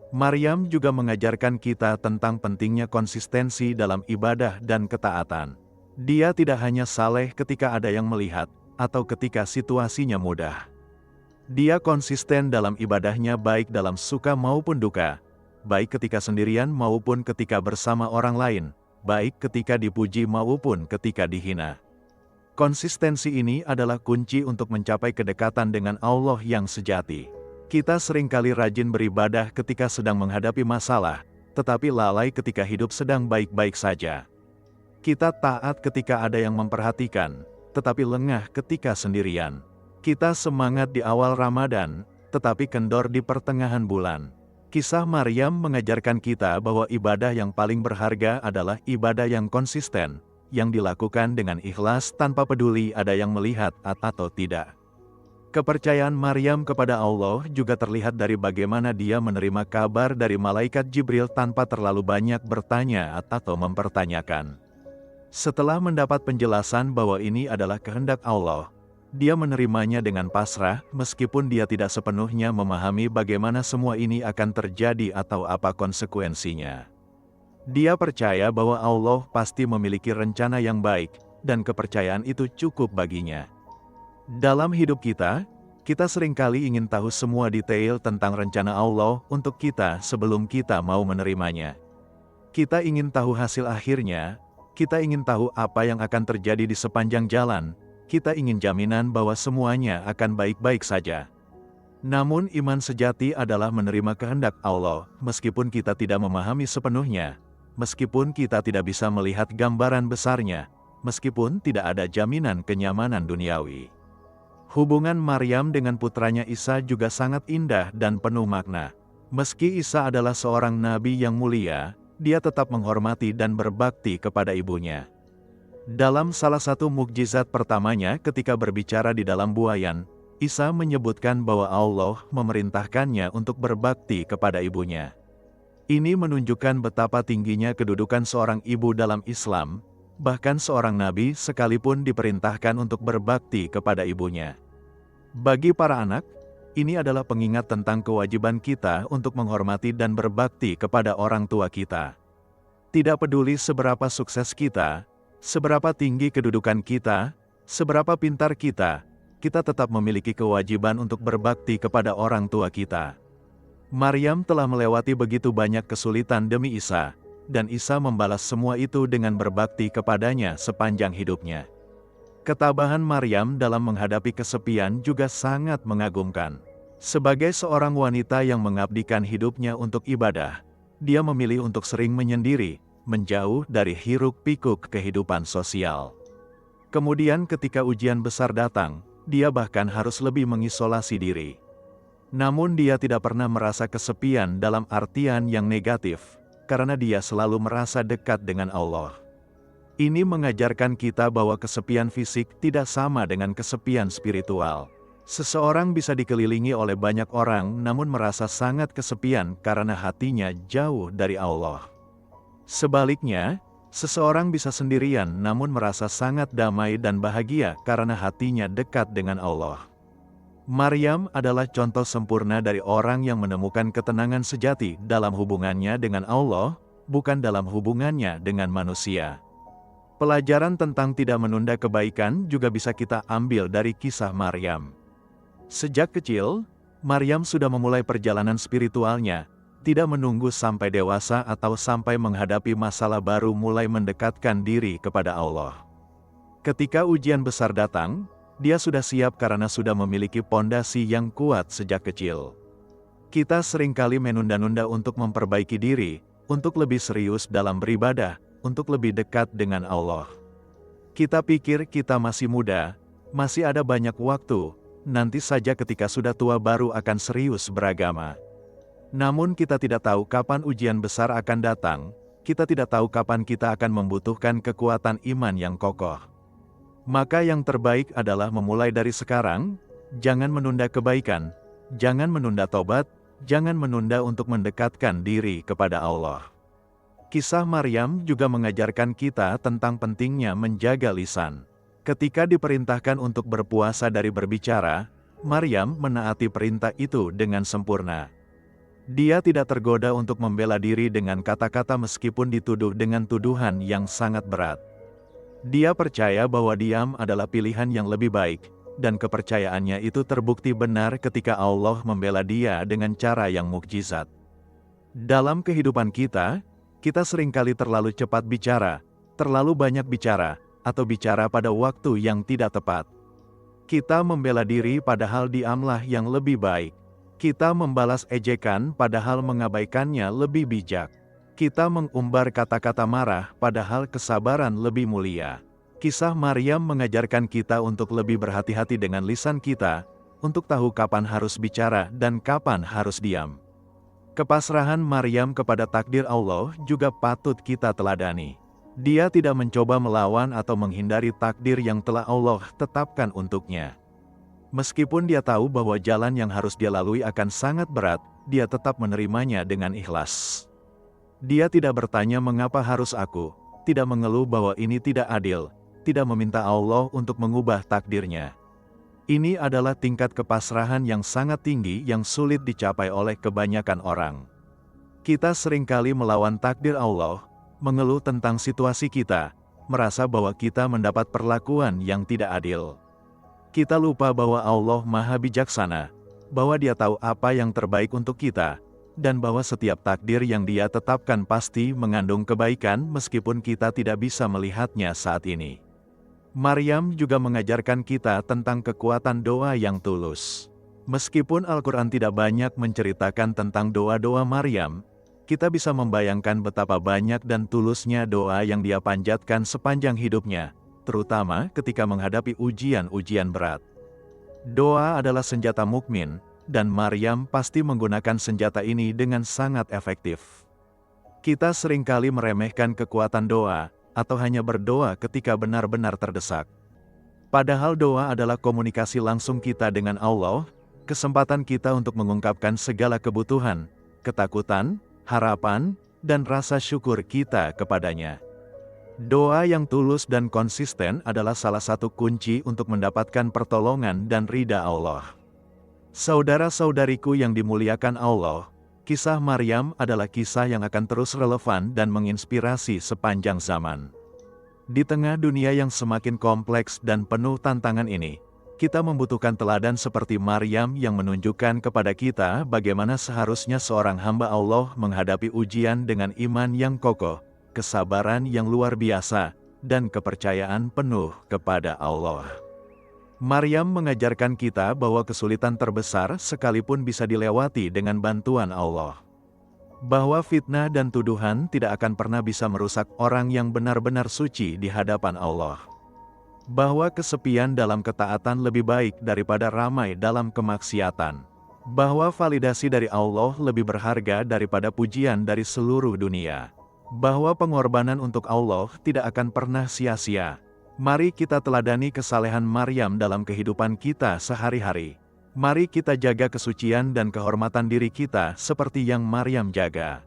Maryam juga mengajarkan kita tentang pentingnya konsistensi dalam ibadah dan ketaatan. Dia tidak hanya saleh ketika ada yang melihat, atau ketika situasinya mudah. Dia konsisten dalam ibadahnya baik dalam suka maupun duka, baik ketika sendirian maupun ketika bersama orang lain, baik ketika dipuji maupun ketika dihina. Konsistensi ini adalah kunci untuk mencapai kedekatan dengan Allah yang sejati. Kita seringkali rajin beribadah ketika sedang menghadapi masalah, tetapi lalai ketika hidup sedang baik-baik saja. Kita taat ketika ada yang memperhatikan, tetapi lengah ketika sendirian. Kita semangat di awal Ramadan, tetapi kendor di pertengahan bulan. Kisah Maryam mengajarkan kita bahwa ibadah yang paling berharga adalah ibadah yang konsisten, yang dilakukan dengan ikhlas tanpa peduli ada yang melihat atau tidak. Kepercayaan Maryam kepada Allah juga terlihat dari bagaimana dia menerima kabar dari malaikat Jibril tanpa terlalu banyak bertanya atau mempertanyakan. Setelah mendapat penjelasan bahwa ini adalah kehendak Allah, dia menerimanya dengan pasrah meskipun dia tidak sepenuhnya memahami bagaimana semua ini akan terjadi atau apa konsekuensinya. Dia percaya bahwa Allah pasti memiliki rencana yang baik, dan kepercayaan itu cukup baginya. Dalam hidup kita seringkali ingin tahu semua detail tentang rencana Allah untuk kita sebelum kita mau menerimanya. Kita ingin tahu hasil akhirnya, kita ingin tahu apa yang akan terjadi di sepanjang jalan, kita ingin jaminan bahwa semuanya akan baik-baik saja. Namun iman sejati adalah menerima kehendak Allah, meskipun kita tidak memahami sepenuhnya. Meskipun kita tidak bisa melihat gambaran besarnya, meskipun tidak ada jaminan kenyamanan duniawi. Hubungan Maryam dengan putranya Isa juga sangat indah dan penuh makna. Meski Isa adalah seorang nabi yang mulia, dia tetap menghormati dan berbakti kepada ibunya. Dalam salah satu mukjizat pertamanya ketika berbicara di dalam buayan, Isa menyebutkan bahwa Allah memerintahkannya untuk berbakti kepada ibunya. Ini menunjukkan betapa tingginya kedudukan seorang ibu dalam Islam, bahkan seorang nabi sekalipun diperintahkan untuk berbakti kepada ibunya. Bagi para anak, ini adalah pengingat tentang kewajiban kita untuk menghormati dan berbakti kepada orang tua kita. Tidak peduli seberapa sukses kita, seberapa tinggi kedudukan kita, seberapa pintar kita tetap memiliki kewajiban untuk berbakti kepada orang tua kita. Maryam telah melewati begitu banyak kesulitan demi Isa, dan Isa membalas semua itu dengan berbakti kepadanya sepanjang hidupnya. Ketabahan Maryam dalam menghadapi kesepian juga sangat mengagumkan. Sebagai seorang wanita yang mengabdikan hidupnya untuk ibadah, dia memilih untuk sering menyendiri, menjauh dari hiruk-pikuk kehidupan sosial. Kemudian ketika ujian besar datang, dia bahkan harus lebih mengisolasi diri. Namun dia tidak pernah merasa kesepian dalam artian yang negatif, karena dia selalu merasa dekat dengan Allah. Ini mengajarkan kita bahwa kesepian fisik tidak sama dengan kesepian spiritual. Seseorang bisa dikelilingi oleh banyak orang namun merasa sangat kesepian karena hatinya jauh dari Allah. Sebaliknya, seseorang bisa sendirian namun merasa sangat damai dan bahagia karena hatinya dekat dengan Allah. Maryam adalah contoh sempurna dari orang yang menemukan ketenangan sejati dalam hubungannya dengan Allah, bukan dalam hubungannya dengan manusia. Pelajaran tentang tidak menunda kebaikan juga bisa kita ambil dari kisah Maryam. Sejak kecil, Maryam sudah memulai perjalanan spiritualnya, tidak menunggu sampai dewasa atau sampai menghadapi masalah baru mulai mendekatkan diri kepada Allah. Ketika ujian besar datang, dia sudah siap karena sudah memiliki pondasi yang kuat sejak kecil. Kita seringkali menunda-nunda untuk memperbaiki diri, untuk lebih serius dalam beribadah, untuk lebih dekat dengan Allah. Kita pikir kita masih muda, masih ada banyak waktu, nanti saja ketika sudah tua baru akan serius beragama. Namun kita tidak tahu kapan ujian besar akan datang, kita tidak tahu kapan kita akan membutuhkan kekuatan iman yang kokoh. Maka yang terbaik adalah memulai dari sekarang, jangan menunda kebaikan, jangan menunda tobat, jangan menunda untuk mendekatkan diri kepada Allah. Kisah Maryam juga mengajarkan kita tentang pentingnya menjaga lisan. Ketika diperintahkan untuk berpuasa dari berbicara, Maryam menaati perintah itu dengan sempurna. Dia tidak tergoda untuk membela diri dengan kata-kata meskipun dituduh dengan tuduhan yang sangat berat. Dia percaya bahwa diam adalah pilihan yang lebih baik, dan kepercayaannya itu terbukti benar ketika Allah membela dia dengan cara yang mukjizat. Dalam kehidupan kita seringkali terlalu cepat bicara, terlalu banyak bicara, atau bicara pada waktu yang tidak tepat. Kita membela diri padahal diamlah yang lebih baik. Kita membalas ejekan padahal mengabaikannya lebih bijak. Kita mengumbar kata-kata marah padahal kesabaran lebih mulia. Kisah Maryam mengajarkan kita untuk lebih berhati-hati dengan lisan kita, untuk tahu kapan harus bicara dan kapan harus diam. Kepasrahan Maryam kepada takdir Allah juga patut kita teladani. Dia tidak mencoba melawan atau menghindari takdir yang telah Allah tetapkan untuknya. Meskipun dia tahu bahwa jalan yang harus dia lalui akan sangat berat, dia tetap menerimanya dengan ikhlas. Dia tidak bertanya mengapa harus aku, tidak mengeluh bahwa ini tidak adil, tidak meminta Allah untuk mengubah takdirnya. Ini adalah tingkat kepasrahan yang sangat tinggi yang sulit dicapai oleh kebanyakan orang. Kita seringkali melawan takdir Allah, mengeluh tentang situasi kita, merasa bahwa kita mendapat perlakuan yang tidak adil. Kita lupa bahwa Allah Maha Bijaksana, bahwa Dia tahu apa yang terbaik untuk kita, dan bahwa setiap takdir yang Dia tetapkan pasti mengandung kebaikan meskipun kita tidak bisa melihatnya saat ini. Maryam juga mengajarkan kita tentang kekuatan doa yang tulus. Meskipun Al-Quran tidak banyak menceritakan tentang doa-doa Maryam, kita bisa membayangkan betapa banyak dan tulusnya doa yang dia panjatkan sepanjang hidupnya, terutama ketika menghadapi ujian-ujian berat. Doa adalah senjata mukmin, dan Maryam pasti menggunakan senjata ini dengan sangat efektif. Kita seringkali meremehkan kekuatan doa, atau hanya berdoa ketika benar-benar terdesak. Padahal doa adalah komunikasi langsung kita dengan Allah, kesempatan kita untuk mengungkapkan segala kebutuhan, ketakutan, harapan, dan rasa syukur kita kepadanya. Doa yang tulus dan konsisten adalah salah satu kunci untuk mendapatkan pertolongan dan ridha Allah. Saudara-saudariku yang dimuliakan Allah, kisah Maryam adalah kisah yang akan terus relevan dan menginspirasi sepanjang zaman. Di tengah dunia yang semakin kompleks dan penuh tantangan ini, kita membutuhkan teladan seperti Maryam yang menunjukkan kepada kita bagaimana seharusnya seorang hamba Allah menghadapi ujian dengan iman yang kokoh, kesabaran yang luar biasa, dan kepercayaan penuh kepada Allah. Maryam mengajarkan kita bahwa kesulitan terbesar sekalipun bisa dilewati dengan bantuan Allah. Bahwa fitnah dan tuduhan tidak akan pernah bisa merusak orang yang benar-benar suci di hadapan Allah. Bahwa kesepian dalam ketaatan lebih baik daripada ramai dalam kemaksiatan. Bahwa validasi dari Allah lebih berharga daripada pujian dari seluruh dunia. Bahwa pengorbanan untuk Allah tidak akan pernah sia-sia. Mari kita teladani kesalehan Maryam dalam kehidupan kita sehari-hari. Mari kita jaga kesucian dan kehormatan diri kita seperti yang Maryam jaga.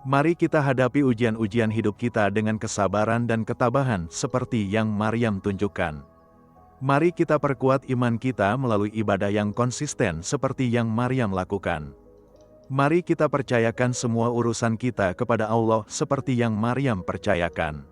Mari kita hadapi ujian-ujian hidup kita dengan kesabaran dan ketabahan seperti yang Maryam tunjukkan. Mari kita perkuat iman kita melalui ibadah yang konsisten seperti yang Maryam lakukan. Mari kita percayakan semua urusan kita kepada Allah seperti yang Maryam percayakan.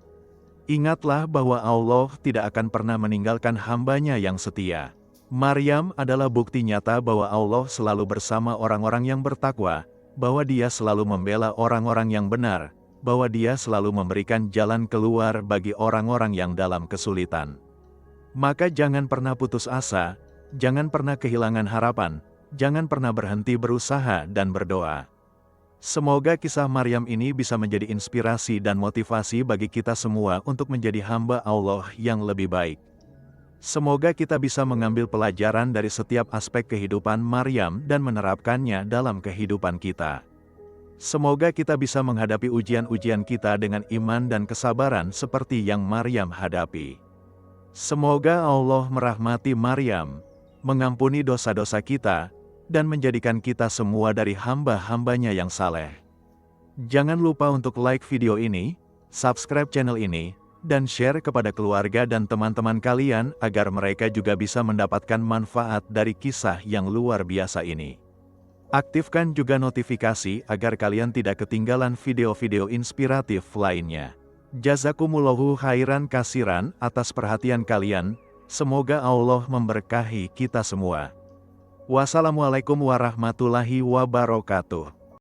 Ingatlah bahwa Allah tidak akan pernah meninggalkan hamba-Nya yang setia. Maryam adalah bukti nyata bahwa Allah selalu bersama orang-orang yang bertakwa, bahwa Dia selalu membela orang-orang yang benar, bahwa Dia selalu memberikan jalan keluar bagi orang-orang yang dalam kesulitan. Maka jangan pernah putus asa, jangan pernah kehilangan harapan, jangan pernah berhenti berusaha dan berdoa. Semoga kisah Maryam ini bisa menjadi inspirasi dan motivasi bagi kita semua untuk menjadi hamba Allah yang lebih baik. Semoga kita bisa mengambil pelajaran dari setiap aspek kehidupan Maryam dan menerapkannya dalam kehidupan kita. Semoga kita bisa menghadapi ujian-ujian kita dengan iman dan kesabaran seperti yang Maryam hadapi. Semoga Allah merahmati Maryam, mengampuni dosa-dosa kita, dan menjadikan kita semua dari hamba-hambanya yang saleh. Jangan lupa untuk like video ini, subscribe channel ini, dan share kepada keluarga dan teman-teman kalian agar mereka juga bisa mendapatkan manfaat dari kisah yang luar biasa ini. Aktifkan juga notifikasi agar kalian tidak ketinggalan video-video inspiratif lainnya. Jazakumullahu khairan kasiran atas perhatian kalian, semoga Allah memberkahi kita semua. Wassalamualaikum warahmatullahi wabarakatuh.